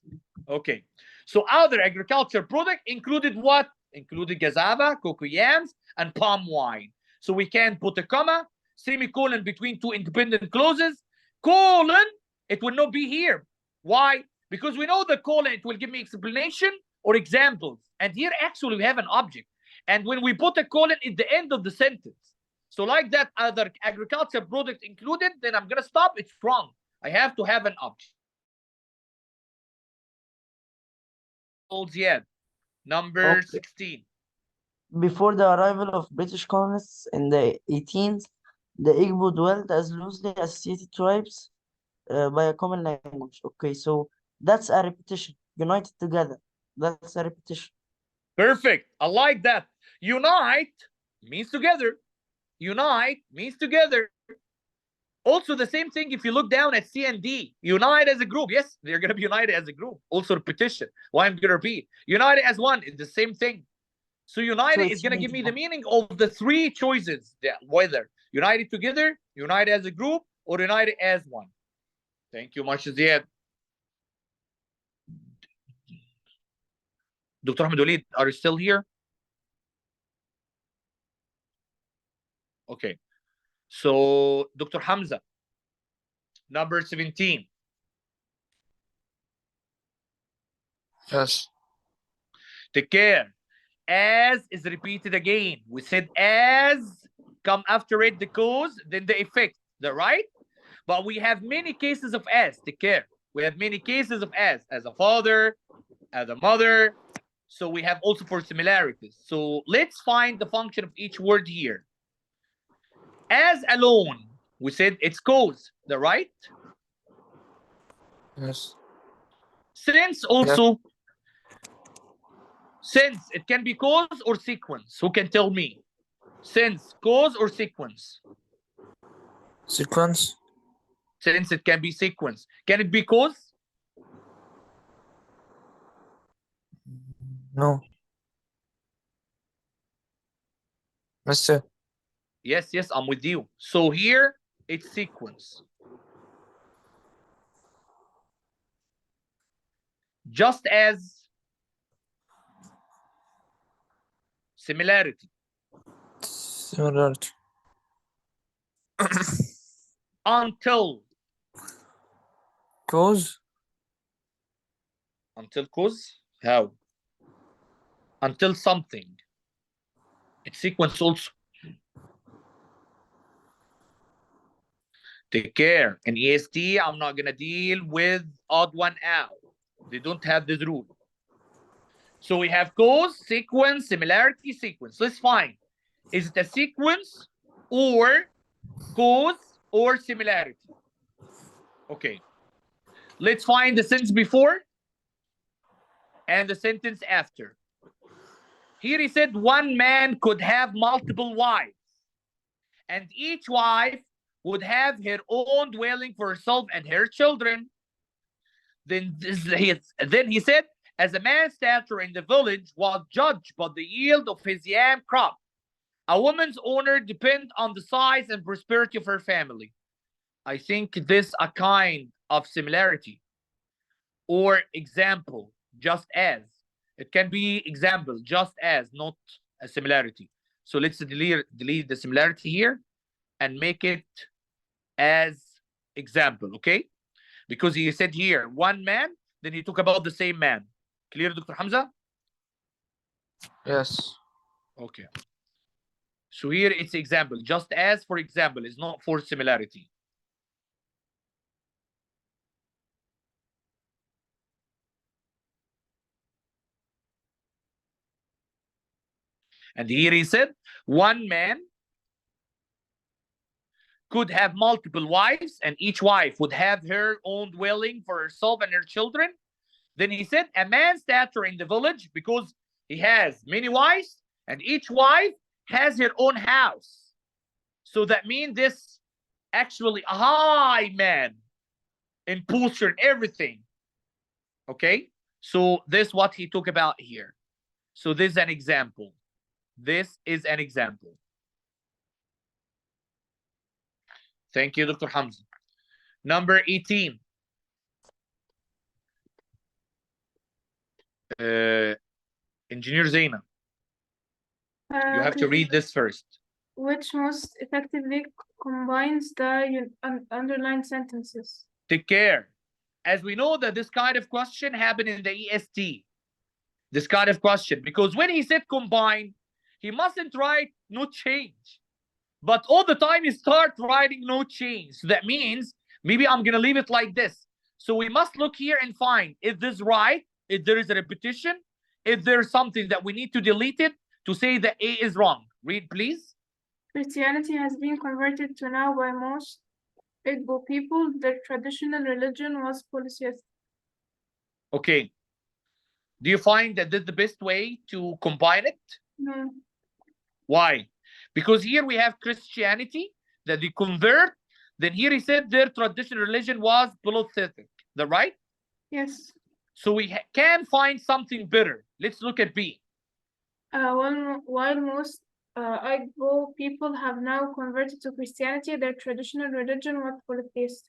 Okay. So other agriculture product included what? Included cassava, cocoa yams, and palm wine. So we can put a comma, semicolon between two independent clauses, colon, it will not be here. Why? Because we know the colon, it will give me explanation or examples. And here actually we have an object. And when we put a colon at the end of the sentence, so like that other agriculture product included, then I'm going to stop. It's wrong. I have to have an object. Yet. Number Okay. 16. Before the arrival of British colonists in the 18th, the Igbo dwelt as loosely associated tribes by a common language. Okay, so that's a repetition. United together. That's a repetition. Perfect. I like that. Unite means together. Unite means together. Also, the same thing if you look down at C and D. Unite as a group. Yes, they're going to be united as a group. Also, repetition. Why I'm going to repeat. United as one is the same thing. So united is going to give me the meaning of the three choices. Whether united together, united as a group, or united as one. Thank you much, Ziad. Dr. Ahmed Walid, are you still here? Okay. So, Dr. Hamza, number 17. Yes. Take care. As is repeated again. We said as, come after it the cause, then the effect. Is that right? But we have many cases of as. Take care. We have many cases of as a father, as a mother. So we have also for similarities. So let's find the function of each word here. As alone, we said it's cause. Is that right? Yes. Since also. Since, it can be cause or sequence. Who can tell me? Since, cause or sequence? Sequence. Since it can be sequence. Can it be cause? No. Mister. Yes, yes, I'm with you. So here, it's sequence. Just as similarity. Similarity. Until. Cause. Until cause? How? Until something. It's sequence also. Take care. In EST, I'm not going to deal with odd one out. They don't have this rule. So we have cause, sequence, similarity, sequence. Let's find. Is it a sequence or cause or similarity? Okay. Let's find the sentence before and the sentence after. Here he said one man could have multiple wives, and each wife would have her own dwelling for herself and her children. Then he said, as a man's stature in the village was judged by the yield of his yam crop, a woman's honor depends on the size and prosperity of her family. I think this a kind of similarity or example, just as. It can be example, just as, not a similarity. So let's delete the similarity here and make it as example, okay? Because he said here, one man, then he talk about the same man. Clear, Dr. Hamza? Yes. Okay. So here it's example, just as for example, is not for similarity. And here he said, one man could have multiple wives, and each wife would have her own dwelling for herself and her children. Then he said, a man's stature in the village, because he has many wives, and each wife has her own house. So that means this actually a high man in posture and everything. Okay? So this is what he talked about here. So this is an example. This is an example. Thank you, Dr. Hamza. Number 18. Engineer Zaina, you have to read this first. Which most effectively combines the underlined sentences? Take care. As we know that this kind of question happened in the EST. This kind of question. Because when he said combine, he mustn't write no change. But all the time he start writing no change. So that means maybe I'm going to leave it like this. So we must look here and find if this is right, if there is a repetition, if there's something that we need to delete it to say that A is wrong. Read, please. Christianity has been converted to now by most Igbo people. Their traditional religion was polytheistic. Okay. Do you find that this is the best way to combine it? No. Why? Because here we have Christianity that they convert. Then here he said their traditional religion was polytheistic. Is that right? Yes. So we can find something better. Let's look at B. While most Igbo people have now converted to Christianity, their traditional religion was polytheistic.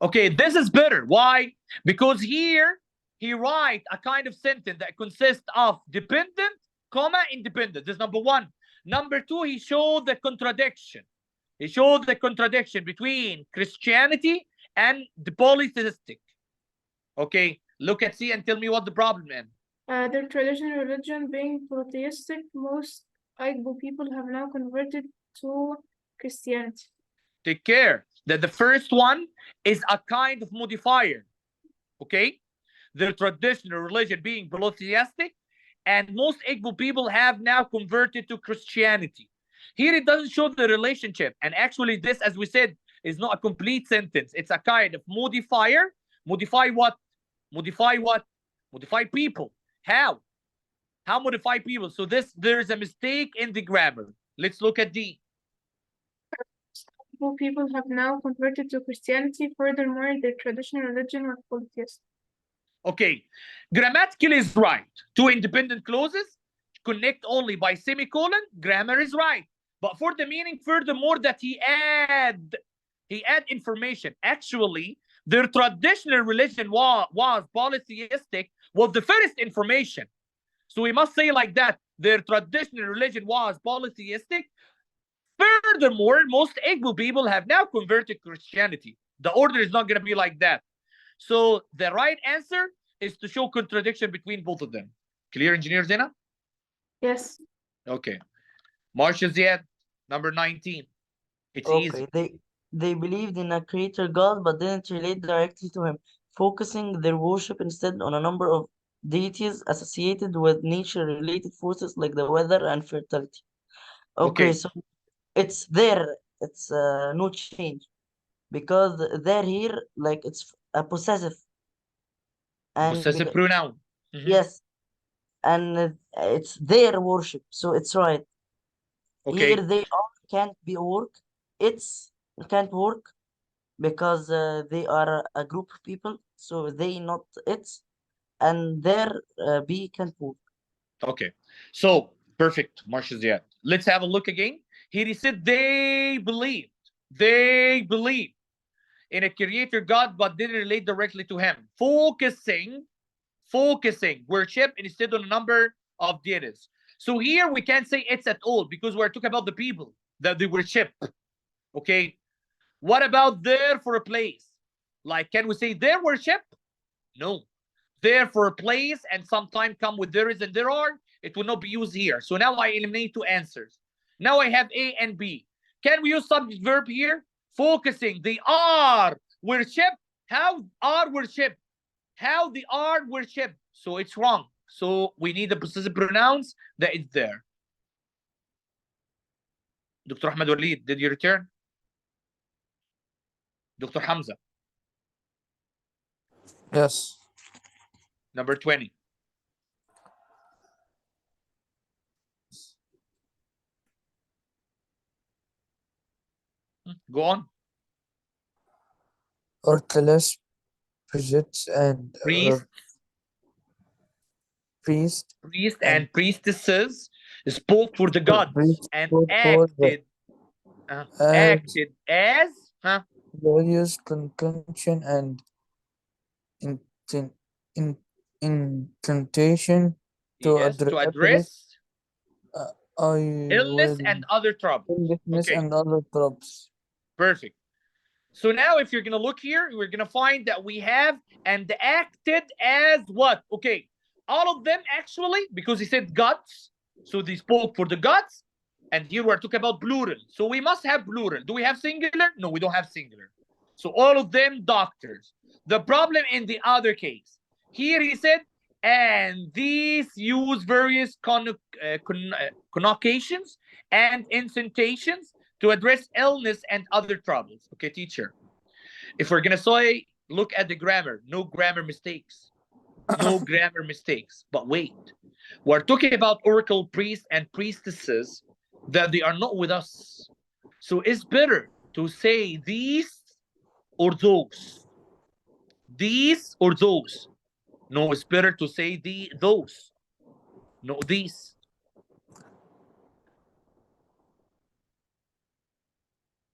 Okay, this is better. Why? Because here he writes a kind of sentence that consists of dependent, comma, independent. This is number one. Number two, he showed the contradiction. He showed the contradiction between Christianity and the polytheistic. Okay, look at C and tell me what the problem is. Their traditional religion being polytheistic, most Igbo people have now converted to Christianity. Take care that the first one is a kind of modifier. Okay, their traditional religion being polytheistic, and most Igbo people have now converted to Christianity. Here it doesn't show the relationship, and actually this, as we said, is not a complete sentence. It's a kind of modifier. Modify what? Modify what? Modify people. How? How modify people? So there's a mistake in the grammar. Let's look at D. Igbo people have now converted to Christianity. Furthermore, their traditional religion was polytheistic. Okay, grammatical is right. Two independent clauses connect only by semicolon. Grammar is right. But for the meaning, furthermore, that he add information. Actually, their traditional religion was polytheistic was the first information. So we must say like that. Their traditional religion was polytheistic. Furthermore, most Igbo people have now converted to Christianity. The order is not going to be like that. So the right answer is to show contradiction between both of them. Clear, Engineer Zena? Yes. Okay. Marshal Ziad, number 19. It's easy. Okay, they believed in a creator God but didn't relate directly to him. focusing their worship instead on a number of deities associated with nature-related forces like the weather and fertility. Okay, Okay. so it's there. It's no change because they're here like it's a possessive and Possessive pronoun. Mhm. yes, and it's their worship, so it's right. Okay. Here they are can't be work. It's can't work because they are a group of people, so they not it's and their be can't work. Okay. So perfect, Marshall. Let's have a look again. Here he said they believed. They believed in a creator God, but didn't relate directly to him. Focusing worship instead on a number of deities. So here we can't say it's at all because we're talking about the people that they worship. Okay. What about there for a place? Like, can we say their worship? No. There for a place and sometime come with there is and there are, it will not be used here. So now I eliminate two answers. Now I have A and B. Can we use subject verb here? Focusing. They are worship. How are worship? How they are worship. So it's wrong. So we need the possessive pronouns that is there. Dr. Ahmed Walid, did you return? Dr. Hamza, Yes. number 20. Go on. Orthodox priests and Priest, priest priest and and priestesses spoke for the gods priest and for the acted as various conjunction and inten- in incantation to yes, to address address I illness will and other troubles. illness Okay, and other troubles. perfect. So now if you're gonna look here, we're gonna find that we have and acted as what? Okay, all of them actually, because he said gods, so they spoke for the gods, and here we're talking about plural. So we must have plural. Do we have singular? No, we don't have singular. So all of them doctors. The problem in the other case, here he said, and these use various connotations and incitations to address illness and other troubles. Okay, teacher. If we're gonna say, look at the grammar, no grammar mistakes. No grammar mistakes. But wait, we're talking about oracle priests and priestesses that they are not with us. So it's better to say these or those. These or those. No, it's better to say those. No, these.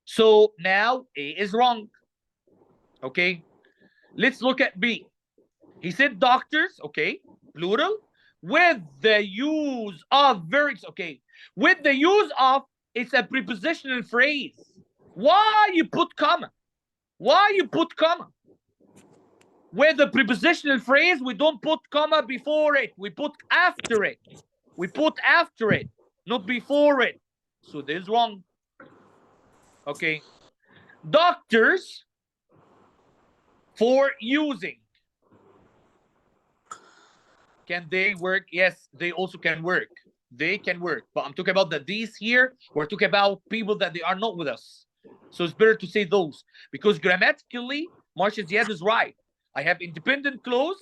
So now A is wrong. Okay. Let's look at B. He said doctors, okay, plural, with the use of verbs, okay. With the use of, it's a prepositional phrase. Why you put comma? Why you put comma? With the prepositional phrase, we don't put comma before it. We put after it. We put after it, not before it. So this is wrong. Okay. Doctors for using. Can they work? Yes, they also can work. They can work. But I'm talking about that these here, we're talking about people that they are not with us. So it's better to say those. Because grammatically, Marshall Ziad is right. I have independent clause,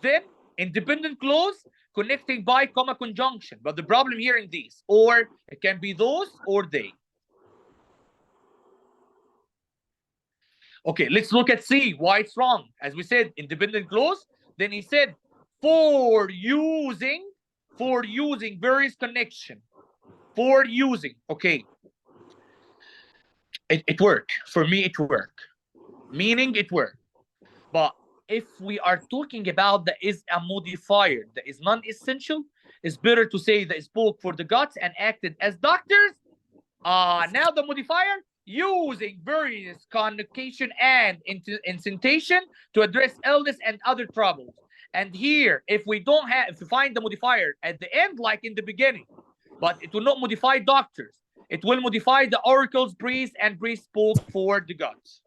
then independent clause connecting by comma conjunction. But the problem here in these, or it can be those or they. Okay, let's look at C, why it's wrong. As we said, independent clause. Then he said, for using various connection. For using, okay. It worked. For me, it worked. Meaning it worked. But if we are talking about that is a modifier that is non-essential, it's better to say that it spoke for the gods and acted as doctors. Now the modifier using various connotation and incentation to address illness and other troubles. And here, if we don't have, if we find the modifier at the end, like in the beginning, but it will not modify doctors. It will modify the oracles, priests, and priests spoke for the gods.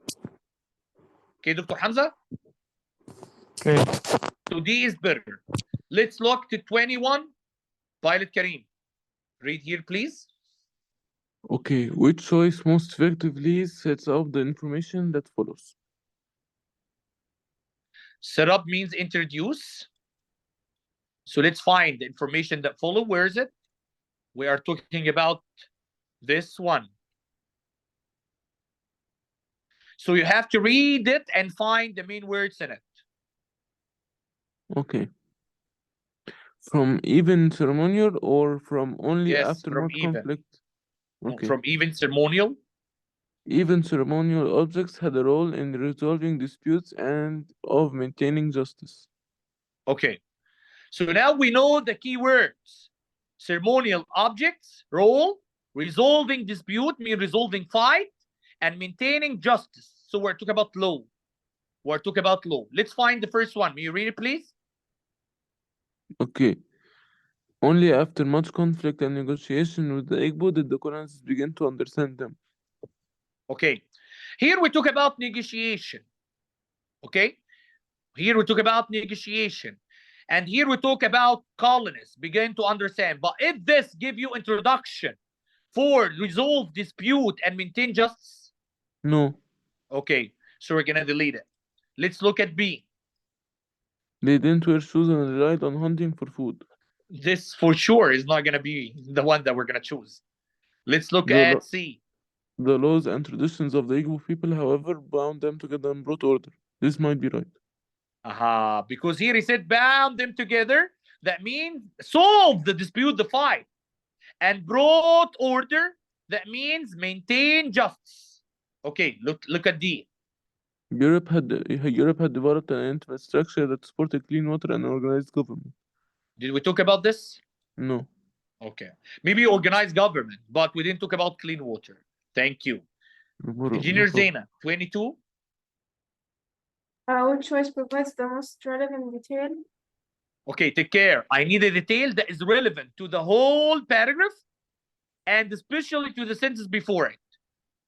Okay, Dr. Hamza? Okay. So D is better. Let's look to 21. Pilot Kareem. Read here, please. Okay, which choice most effectively sets up the information that follows? Set up means introduce. So let's find the information that follow. Where is it? We are talking about this one. So you have to read it and find the main words in it. Okay. From even ceremonial or from only Yes, after from much even. conflict? Okay. From even ceremonial. Even ceremonial objects had a role in resolving disputes and of maintaining justice. Okay. So now we know the key words. Ceremonial objects, role, resolving dispute, mean resolving fight, and maintaining justice. So we're talking about law. We're talking about law. Let's find the first one. May you read it, please? Okay. Only after much conflict and negotiation with the Igbo did the colonists begin to understand them. Okay. Here we talk about negotiation. Okay. Here we talk about negotiation. And here we talk about colonists begin to understand. But if this give you introduction for resolve dispute and maintain justice, No, okay, so we're gonna delete it. Let's look at B. they didn't wear shoes and relied on hunting for food. This for sure is not gonna be the one that we're gonna choose. Let's look The, at lo- C. the laws and traditions of the Igbo people, however, bound them together and brought order. This might be right. Aha, because here he said bound them together. That means solve the dispute, the fight, and brought order. That means maintain justice. Okay, look at D. Europe had developed an infrastructure that supported clean water and organized government. Did we talk about this? No. Okay, maybe organized government, but we didn't talk about clean water. Thank you. Engineer Zaina, 22. Which choice provides the most relevant detail? Okay, take care. I need a detail that is relevant to the whole paragraph and especially to the sentence before it.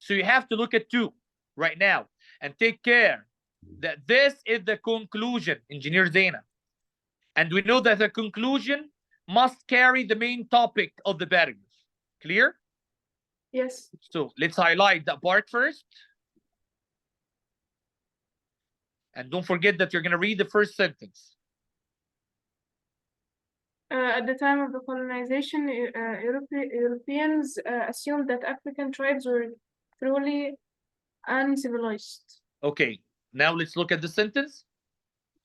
So you have to look at 2 right now and take care that this is the conclusion, Engineer Zaina. And we know that the conclusion must carry the main topic of the paragraph. Clear? Yes. So let's highlight that part first. And don't forget that you're going to read the first sentence. At the time of the colonization, Europeans assumed that African tribes were truly uncivilized. Okay, now let's look at the sentence.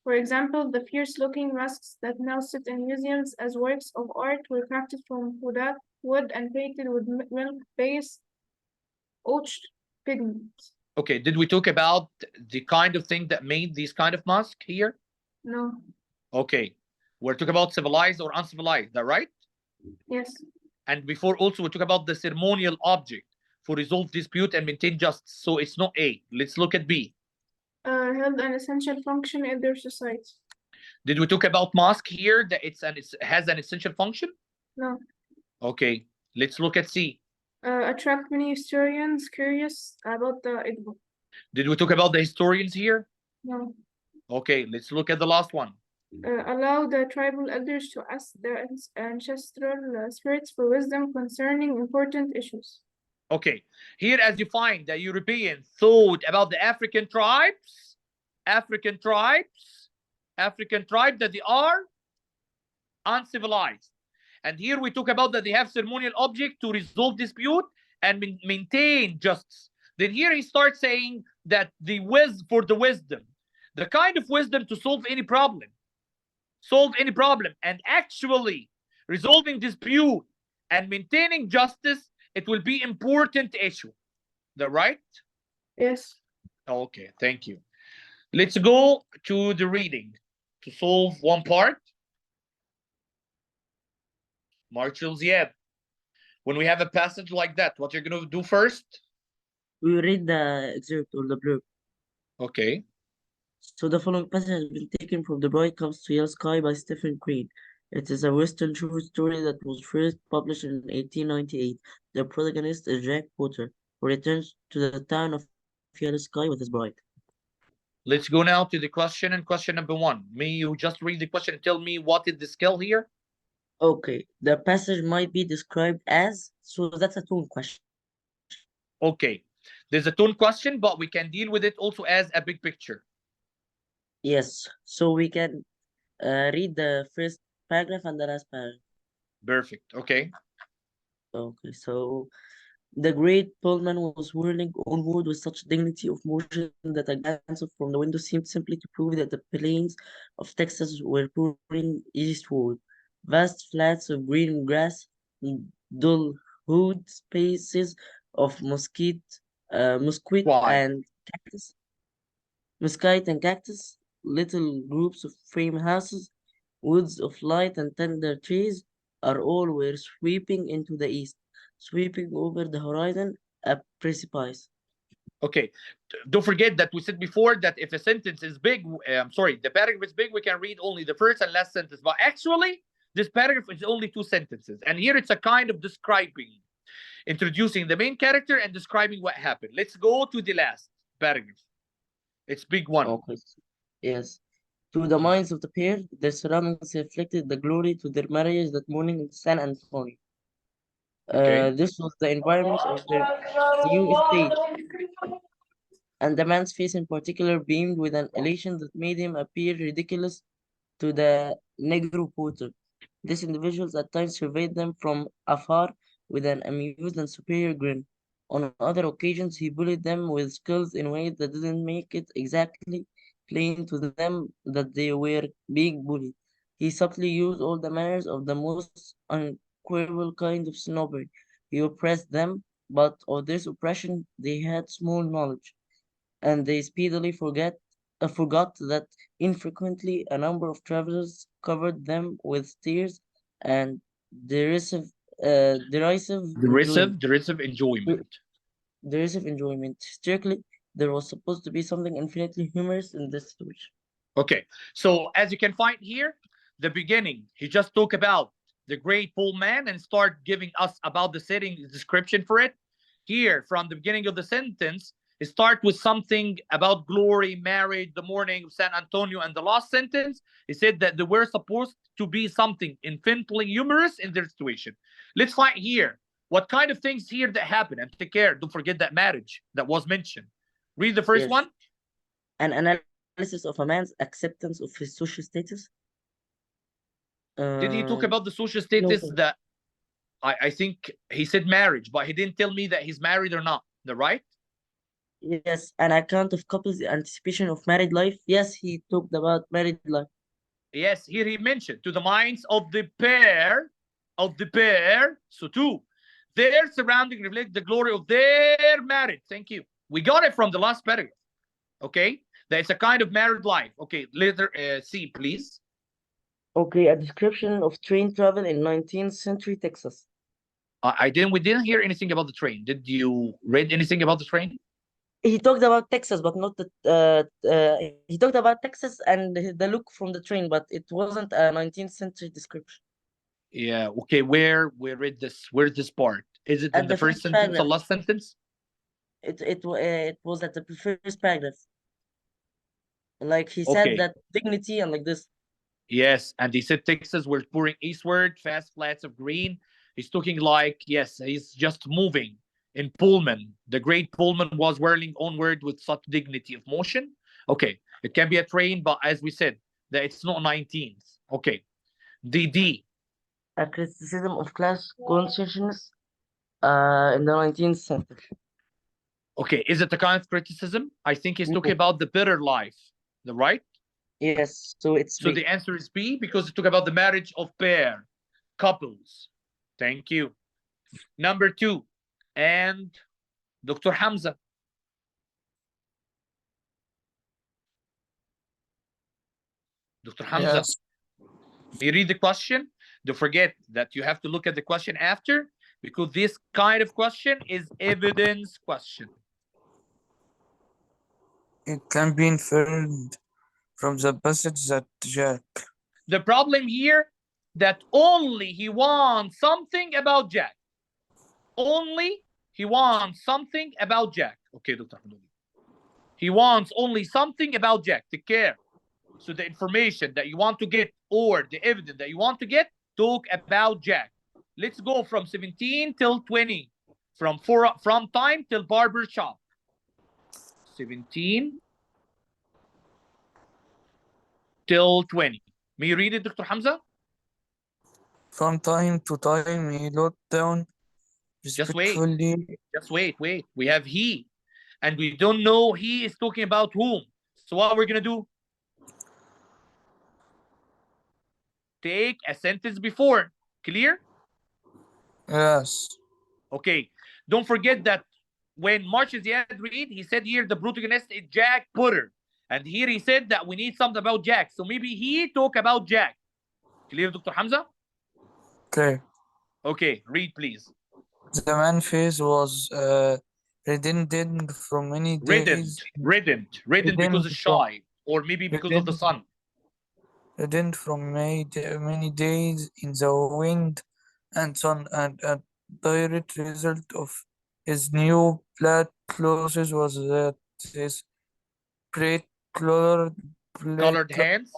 For example, the fierce-looking masks that now sit in museums as works of art were crafted from wood and painted with milk-based oat pigment. Okay, did we talk about the kind of thing that made these kind of masks here? No. Okay, we're talking about civilized or uncivilized, is that right? Yes. And before also we talk about the ceremonial object for resolve dispute and maintain justice. So it's not A. Let's look at B. Held an essential function in their society. Did we talk about mask here that it has an essential function? No. Okay, let's look at C. Attract many historians curious about the Igbo. Did we talk about the historians here? No. Okay, let's look at the last one. Allow the tribal elders to ask their ancestral spirits for wisdom concerning important issues. Okay, here as you find the Europeans thought about the African tribes that they are uncivilized. And here we talk about that they have ceremonial object to resolve dispute and maintain justice. Then here he starts saying that for the wisdom, the kind of wisdom to solve any problem, and actually resolving dispute and maintaining justice, it will be important issue. Is that right? Yes. Okay, thank you. Let's go to the reading to solve one part. Marshall Ziad, when we have a passage like that, what you're going to do first? We read the excerpt or the blurb. Okay. So the following passage has been taken from The Bright Comes to Yellow Sky by Stephen Green. It is a Western short story that was first published in 1898. The protagonist is Jack Potter, who returns to the town of Yellow Sky with his bride. Let's go now to the question, and question number 1. May you just read the question and tell me what is the skill here? Okay, the passage might be described as, so that's a tone question. Okay, there's a tone question, but we can deal with it also as a big picture. Yes, so we can read the first paragraph and the last paragraph. Perfect. Okay. Okay, so the great Pullman was whirling onward with such dignity of motion that a glance from the window seemed simply to prove that the plains of Texas were pouring eastward. Vast flats of green grass, dull hued spaces of mesquite Why? and cactus, mesquite and cactus, little groups of frame houses, woods of light and tender trees are all were sweeping into the east, sweeping over the horizon, a precipice. Okay. Don't forget that we said before that if a sentence is big, the paragraph is big, we can read only the first and last sentence. But actually, this paragraph is only 2 sentences. And here it's a kind of describing, introducing the main character and describing what happened. Let's go to the last paragraph. It's big one. Okay. Yes. To the minds of the pair, their surroundings reflected the glory to their marriage that morning in San Antonio. Okay. This was the environment of their new estate, and the man's face in particular beamed with an elation that made him appear ridiculous to the Negro porter. These individuals at times surveyed them from afar with an amused and superior grin. On other occasions, he bullied them with skills in ways that didn't make it exactly plain to them that they were being bullied. He subtly used all the manners of the most unequivocal kind of snobbery. He oppressed them, but of this oppression they had small knowledge, and they speedily forgot that infrequently a number of travelers covered them with tears and derisive enjoyment. Derisive enjoyment. Derisive enjoyment. Strictly, there was supposed to be something infinitely humorous in this situation. Okay. So as you can find here, the beginning, he just talked about the great Pullman and start giving us about the setting description for it. Here, from the beginning of the sentence, it start with something about glory, marriage, the morning of San Antonio, and the last sentence, he said that they were supposed to be something infinitely humorous in their situation. Let's find here what kind of things here that happen, and take care. Don't forget that marriage that was mentioned. Read the first Yes. one. An analysis of a man's acceptance of his social status. Did he talk Um, about the social no, status that I think he said marriage, but he didn't tell me that he's married or not. The right? yes, an account of couples' anticipation of married life. Yes, he talked about married life. Yes, here he mentioned to the minds of the pair, so 2. Their surrounding reflect the glory of their marriage. Thank you. We got it from the last paragraph. Okay, that it's a kind of married life. Okay, letter C, please. Okay, a description of train travel in 19th century Texas. We didn't hear anything about the train. Did you read anything about the train? He talked about Texas, but not he talked about Texas and the look from the train, but it wasn't a 19th century description. Yeah. Okay. Where we read this? Where's this part? Is it in At the the first first sentence or paragraph. last sentence? It was at the first paragraph. Like he said Okay. that dignity and like this. Yes, and he said Texas was pouring eastward, fast flats of green. He's talking like, yes, he's just moving. In Pullman, the great Pullman was whirling onward with such dignity of motion. Okay, it can be a train, but as we said, that it's not 19th. Okay, D. A criticism of class consciousness in the 19th century. Okay, is it a kind of criticism? I think he's talking No. about the better life, the right? Yes, so it's So B. the answer is B because it talk about the marriage of pair, couples. Thank you. Number 2, and Dr. Hamza. Dr. Hamza, Yes. you read the question. Don't forget that you have to look at the question after, because this kind of question is evidence question. It can be inferred from the passage that Jack. The problem here that only he wants something about Jack. Only he wants something about Jack. Okay, Dr. Hamdouni. He wants only something about Jack. Take care. So the information that you want to get or the evidence that you want to get, talk about Jack. Let's go from 17 till 20. From time till barber shop. 17 till 20. May you read it, Dr. Hamza? From time to time, he looked down Just wait. respectfully. Just wait. We have he. And we don't know he is talking about whom. So what we're going to do? Take a sentence before. Clear? Yes. Okay. Don't forget that when Marshall Ziad read, he said here the protagonist is Jack Potter. And here he said that we need something about Jack. So maybe he talk about Jack. Clear, Dr. Hamza? Okay. Okay, read please. The man's face was reddened from many days. Reddened because it's shy. Or maybe because of the sun. Reddened from many days in the wind and sun, and a direct result of his new plaid clothes was that his bright colored Hands.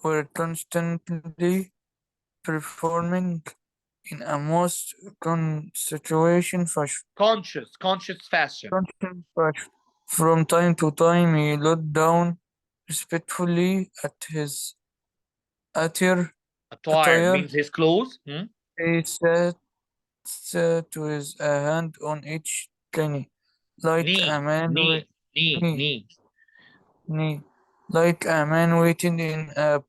were constantly performing in a most Conscious fashion. From time to time, he looked down respectfully at his attire. Attire means his clothes. He sat with a hand on each knee, like a man knee, like a man waiting in a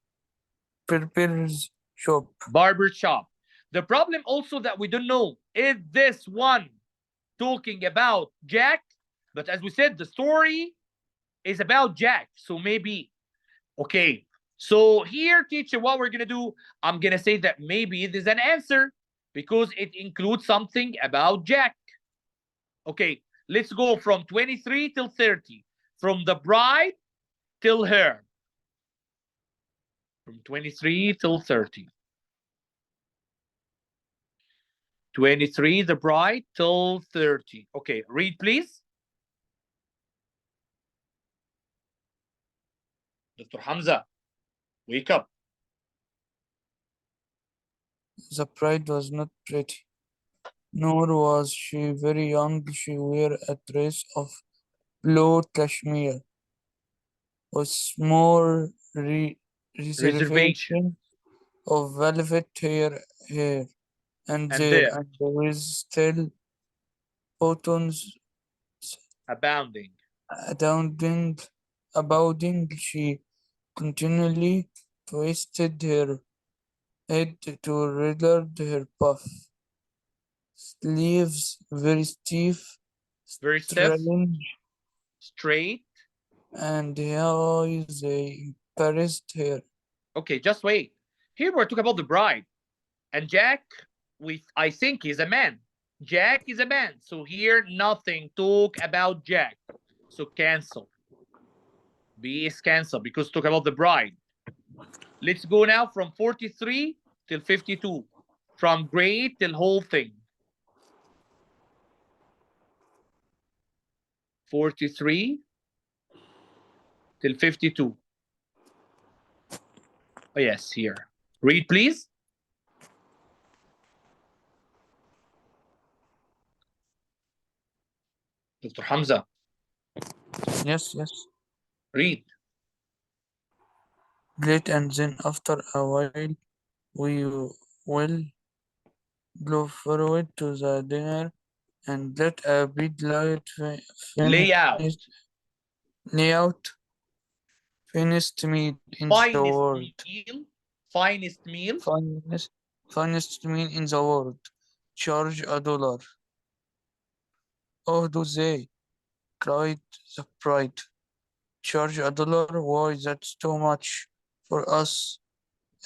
barber's shop. Barber shop. The problem also that we don't know is this one talking about Jack, but as we said, the story is about Jack. So maybe, okay. So here, teacher, what we're gonna do, I'm gonna say that maybe there's an answer because it includes something about Jack. Okay, let's go from 23 till 30. From the bride till her. From 23 till 30. 23, the bride, till 30. Okay, read please. Dr. Hamza, wake up. The bride was not pretty, nor was she very young. She wore a dress of blue cashmere with small reservation of velvet hair, and there with still buttons abounding. She continually twisted her head to regard her puff sleeves, very stiff, straight, and how they embarrassed her. Okay, just wait. Here we're talking about the bride. And Jack, I think he's a man. Jack is a man. So here, nothing talk about Jack. So cancel. B is cancel because talk about the bride. Let's go now from 43 till 52. From great till whole thing. 43 till 52. Oh, yes, here. Read, please. Dr. Hamza. Yes. Read. Great, and then after a while, we will go forward to the dinner and let a big light layout. Finest meal in the world. Finest meal in the world. Charge $1. Oh, do they? Cried the bride. Charge $1? Why, that's too much for us.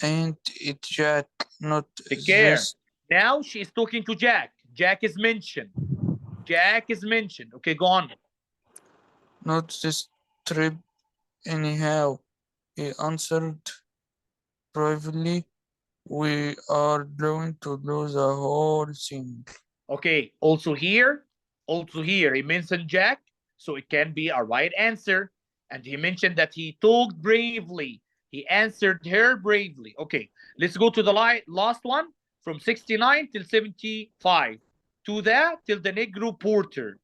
Ain't it, Jack? Not this. Now she is talking to Jack. Jack is mentioned. Okay, go on. Not this trip, anyhow. He answered privately. We are going to do the whole thing. Okay, also here, he mentioned Jack. So it can be a right answer. And he mentioned that he talked bravely. He answered her bravely. Okay, let's go to the last one from 69 till 75. To that till the Negro Porter.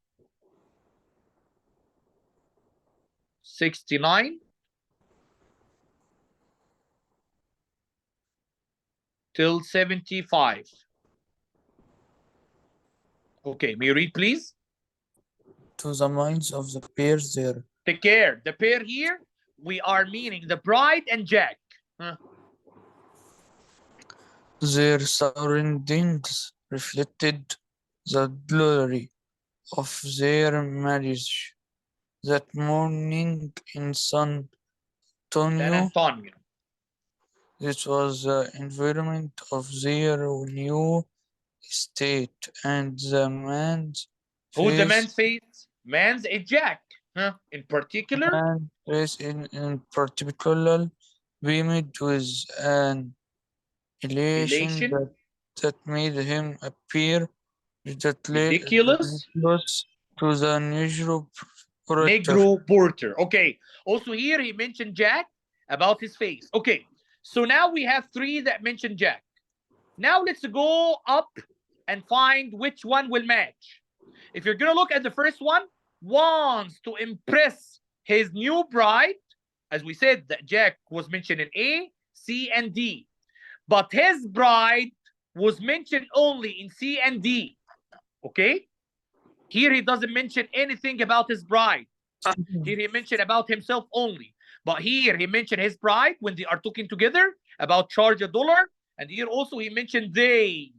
69 till 75. Okay, may you read, please? To the minds of the pair there. Take care. The pair here, we are meaning the bride and Jack. Huh? Their surroundings reflected the glory of their marriage. That morning in San San Antonio, Antonio. this was the environment of their new estate, and the man's Who's the face, man's face? Man's a Jack. Huh? In particular, in particular, beamed with an elation elation, that made him appear ridiculous, ridiculous to the Negro porter. Negro Porter. Okay. Also here he mentioned Jack about his face. Okay. So now we have three that mentioned Jack. Now let's go up and find which one will match. If you're going to look at the first one, wants to impress his new bride. As we said, that Jack was mentioned in A, C, and D. But his bride was mentioned only in C and D. Okay? Here he doesn't mention anything about his bride. Here he mentioned about himself only. But here he mentioned his bride when they are talking together about charge $1. And here also he mentioned they.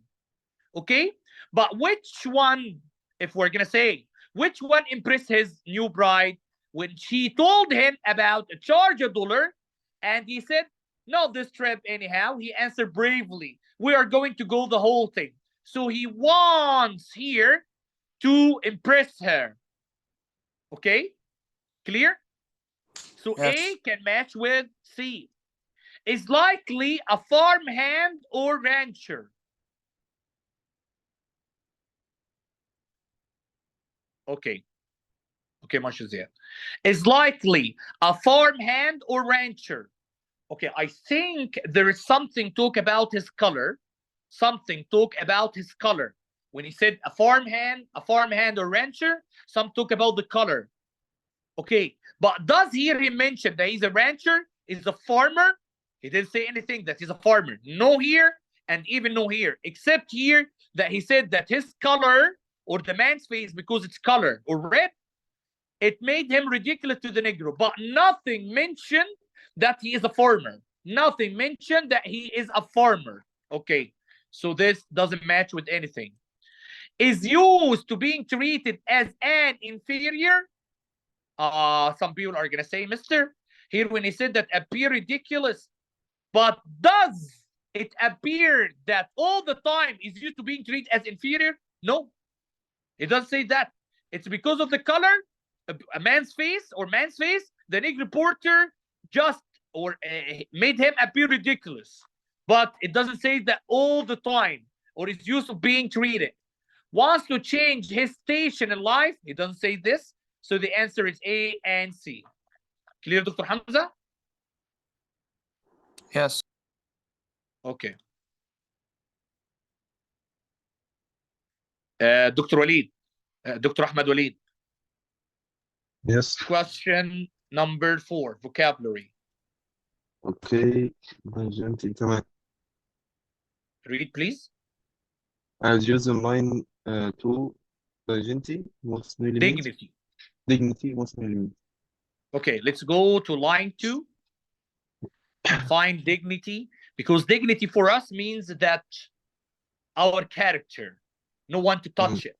Okay? But which one, if we're going to say, which one impressed his new bride when she told him about charge $1 and he said, no, this trip anyhow? He answered bravely, we are going to go the whole thing. So he wants here to impress her. Okay? Clear? So Yes. A can match with C. Is likely a farmhand or rancher. Okay. Okay, Masha Zia. Is likely a farmhand or rancher. Okay, I think there is something talk about his color. Something talk about his color. When he said a farmhand or rancher, some talk about the color. Okay, but does here he mention that he's a rancher, is a farmer? He didn't say anything that he's a farmer. No here, and even no here, except here that he said that his color, or the man's face, because it's color or red, it made him ridiculous to the Negro. But nothing mentioned that he is a farmer. Nothing mentioned that he is a farmer. Okay, so this doesn't match with anything. Is used to being treated as an inferior. Some people are gonna say, Mister, here when he said that appear ridiculous, but does it appear that all the time is used to being treated as inferior? No, it doesn't say that. It's because of the color, a man's face, the Negro Porter just made him appear ridiculous. But it doesn't say that all the time, or is used to being treated. Wants to change his station in life. It doesn't say this. So the answer is A and C. Clear, Dr. Hamza? Yes. Okay. Dr. Walid, Dr. Ahmed Walid. Yes. Question number 4, vocabulary. Okay. Argentine, تمام. Read, please. As used in line 2, dignity mostly means Dignity. dignity mostly means. Okay, let's go to line 2 and find dignity, because dignity for us means that our character, no one to touch it.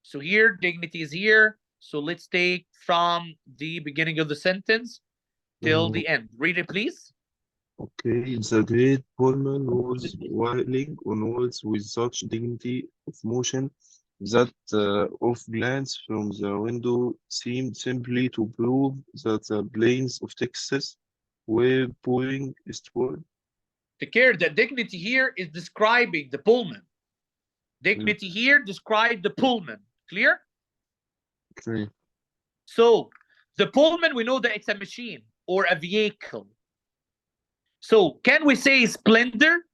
So here, dignity is here. So let's take from the beginning of the sentence till the end. Read it, please. Okay, the great Pullman was whirling onwards with such dignity of motion that off glance from the window seemed simply to prove that the plains of Texas were pouring eastward. Take care, the dignity here is describing the Pullman. Dignity here described the Pullman. Clear? Okay. So the Pullman, we know that it's a machine or a vehicle. So can we say splendor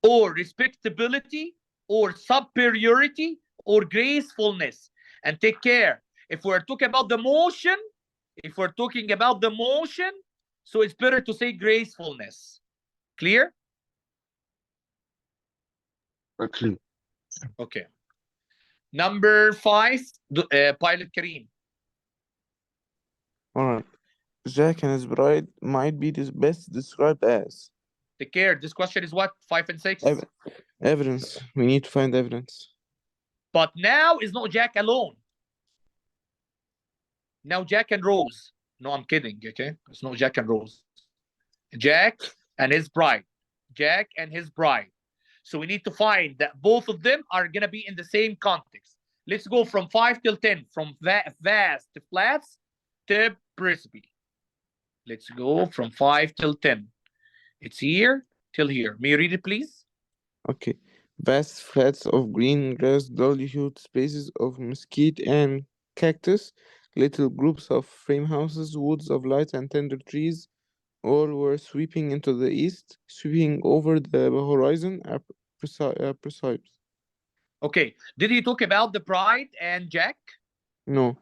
or respectability or superiority or gracefulness? And take care. If we're talking about the motion, so it's better to say gracefulness. Clear? Clear. Okay. Number 5, Pilot Kareem. Alright. Jack and his bride might be best described as Take care. This question is what? 5 and 6? evidence. We need to find evidence. But now is not Jack alone. Now Jack and Rose. No, I'm kidding, okay? It's not Jack and Rose. Jack and his bride. Jack and his bride. So we need to find that both of them are going to be in the same context. Let's go from 5 till 10. From vast to flats to Brisbane. Let's go from 5 till 10. It's here till here. May you read it, please? Okay. Vast flats of green grass, dully hued spaces of mesquite and cactus, little groups of frame houses, woods of light and tender trees, all were sweeping into the east, sweeping over the horizon, precise. Okay. Did he talk about the bride and Jack? No.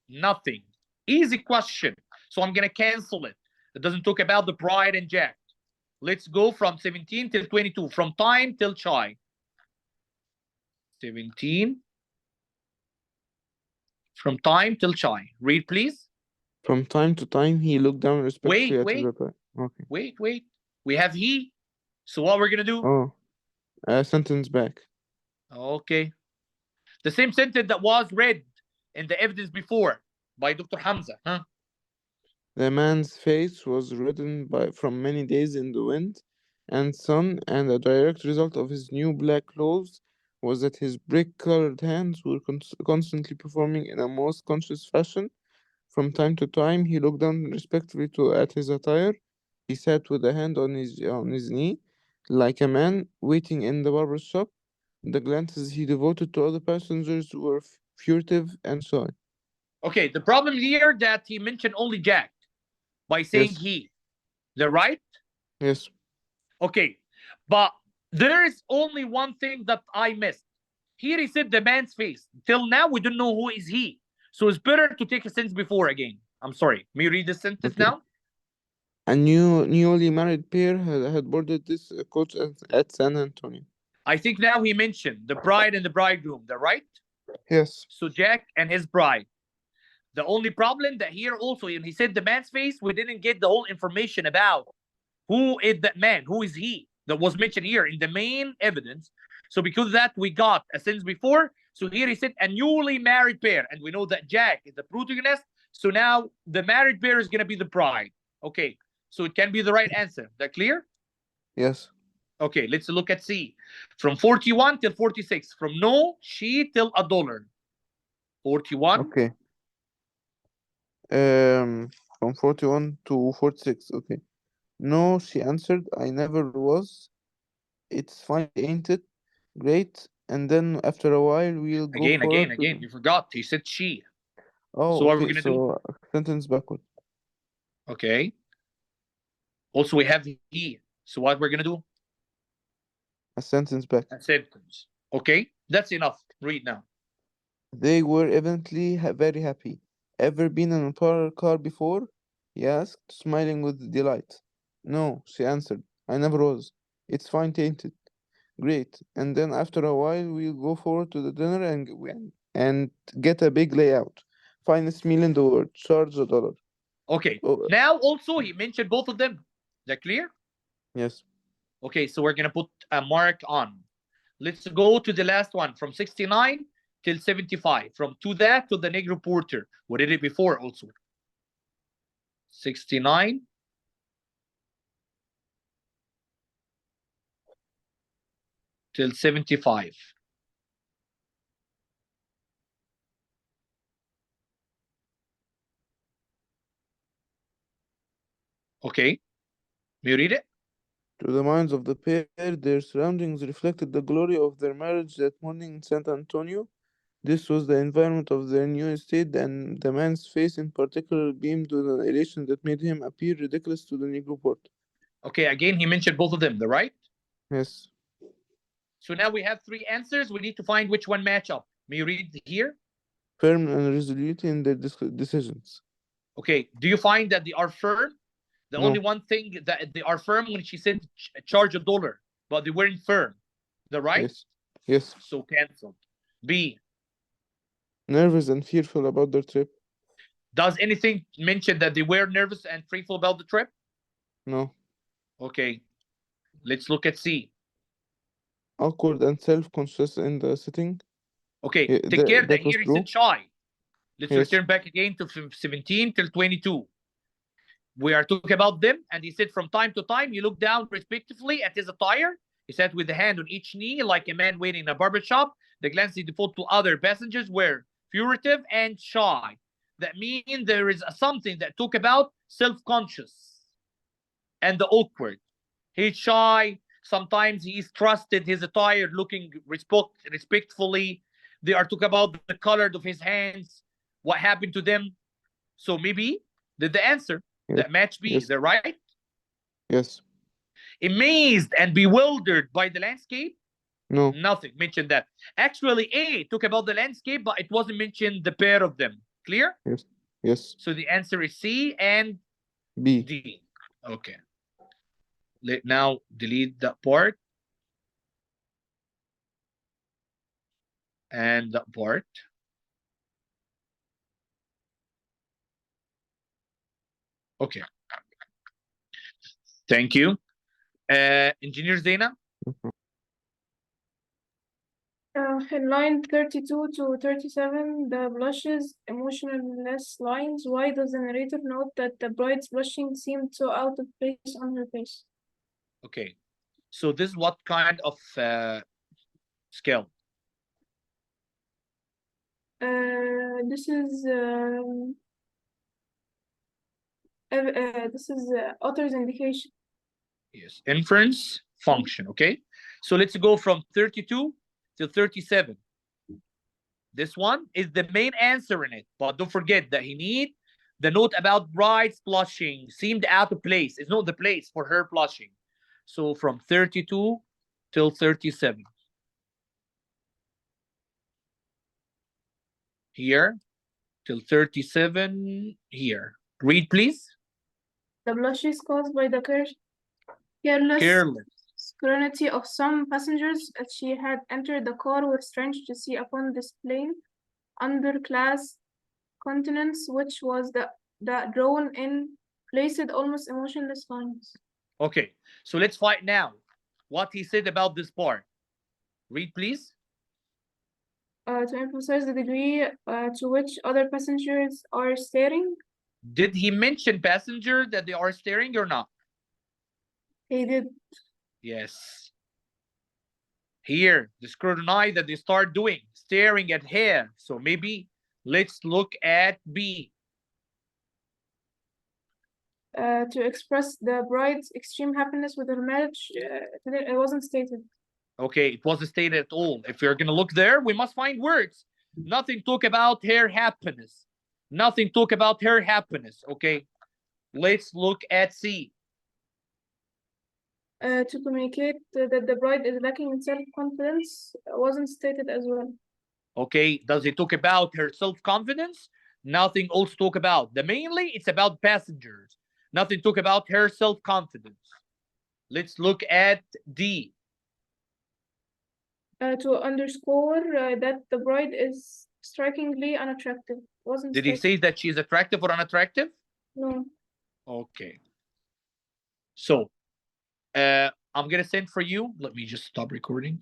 Nothing. Easy question. So I'm going to cancel it. It doesn't talk about the bride and Jack. Let's go from 17 till 22. From time till chai. 17. From time till chai. Read, please. From time to time, he looked down respectfully at Wait. the bride. Okay. Wait. We have he. So what we're going to do? Oh. A sentence back. Okay. The same sentence that was read in the evidence before by Dr. Hamza. Huh? The man's face was reddened from many days in the wind and sun, and a direct result of his new black clothes was that his brick-colored hands were constantly performing in a most conscious fashion. From time to time, he looked down respectfully at his attire. He sat with a hand on his knee, like a man waiting in the barber's shop. The glances he devoted to other passengers were furtive and shy. Okay, the problem here that he mentioned only Jack by saying Yes. he. Is that right? Yes. Okay, but there is only one thing that I missed. Here he said the man's face. Till now, we don't know who is he. So it's better to take a sentence before again. I'm sorry. May you read the sentence Okay. now? A newly married pair had boarded this coach at San Antonio. I think now he mentioned the bride and the bridegroom. They're right? Yes. So Jack and his bride. The only problem that here also, when he said the man's face, we didn't get the whole information about who is that man, who is he that was mentioned here in the main evidence. So because of that, we got a sentence before. So here he said a newly married pair, and we know that Jack is the protagonist. So now the married pair is going to be the bride. Okay, so it can be the right answer. That clear? Yes. Okay, let's look at C. From 41 till 46. From no, she till $1. 41. Okay. From 41 to 46. Okay. No, she answered. I never was. It's fine, ain't it? Great. And then after a while, we'll go Again. to You forgot. He said she. Oh, So what are we okay. gonna do? Sentence backward. Okay. Also, we have he. So what we're gonna do? A sentence back. A sentence. Okay, that's enough. Read now. They were evidently very happy. Ever been in a parlor car before? He asked, smiling with delight. No, she answered. I never was. It's fine, tainted. Great. And then after a while, we'll go forward to the dinner and get a big layout. Finest meal in the world. Charge $1. Okay. Oh, Now also he mentioned both of them. Is that clear? yes. Okay, so we're gonna put a mark on. Let's go to the last one from 69 till 75. From to that to the Negro Porter. We did it before also. 69 till 75. Okay. May you read it? To the minds of the pair, their surroundings reflected the glory of their marriage that morning in San Antonio. This was the environment of their new estate, and the man's face in particular beamed with an elation that made him appear ridiculous to the Negro porter. Okay, again, he mentioned both of them, right? Yes. So now we have three answers. We need to find which one match up. May you read here? Firm and resolute in their decisions. Okay, do you find that they are firm? The No. only one thing that they are firm when she said charge $1, but they weren't firm. The right? Yes. Yes. So canceled. B, Nervous and fearful about their trip. does anything mention that they were nervous and fearful about the trip? No. Okay, let's look at C. Awkward and self-conscious in the setting. Okay, Yeah, take care that that was here he true. said shy. Let's Yes. return back again to 17 till 22. We are talking about them, and he said from time to time, you look down respectively at his attire. He said with the hand on each knee, like a man waiting in a barber shop. The glance he default to other passengers were furtive and shy. That means there is something that talk about self-conscious and the awkward. He's shy. Sometimes he's trusted his attire, looking respectfully. They are talking about the color of his hands, what happened to them. So maybe the answer Yes. that match B, Yes. is that right? Yes. Amazed and bewildered by the landscape? No. Nothing mentioned that. Actually, A talk about the landscape, but it wasn't mentioned the pair of them. Clear? Yes. Yes. So the answer is C and B. D. Okay. Let now delete that part and that part. Okay. Thank you. Engineer Zaina? In line 32 to 37, the blushes, emotionless lines. Why does the narrator note that the bride's blushing seemed so out of place on her face? Okay. So this is what kind of skill? This is author's indication. Yes, inference function. Okay. So let's go from 32 to 37. This one is the main answer in it, but don't forget that he need the note about bride's blushing seemed out of place. It's not the place for her blushing. So from 32 till 37. Here till 37 here. Read, please. The blushes caused by the careless scrutiny of some passengers as she had entered the car were strange to see upon this plain, underclass countenance, which was the drawn in, placed almost emotionless lines. Okay, so let's find now what he said about this part. Read, please. To emphasize the degree to which other passengers are staring. Did he mention passenger that they are staring or not? He did. Yes. Here, the scrutiny that they start doing, staring at her. So maybe let's look at B. To express the bride's extreme happiness with her marriage, it wasn't stated. Okay, it wasn't stated at all. If you're gonna look there, we must find words. Nothing talk about her happiness. Nothing talk about her happiness. Okay, let's look at C. To communicate that the bride is lacking in self-confidence wasn't stated as well. Okay, does it talk about her self-confidence? Nothing else talk about. Mainly, it's about passengers. Nothing talk about her self-confidence. Let's look at D. To underscore that the bride is strikingly unattractive. Wasn't Did he stated. say that she's attractive or unattractive? No. Okay. So, I'm gonna send for you. Let me just stop recording.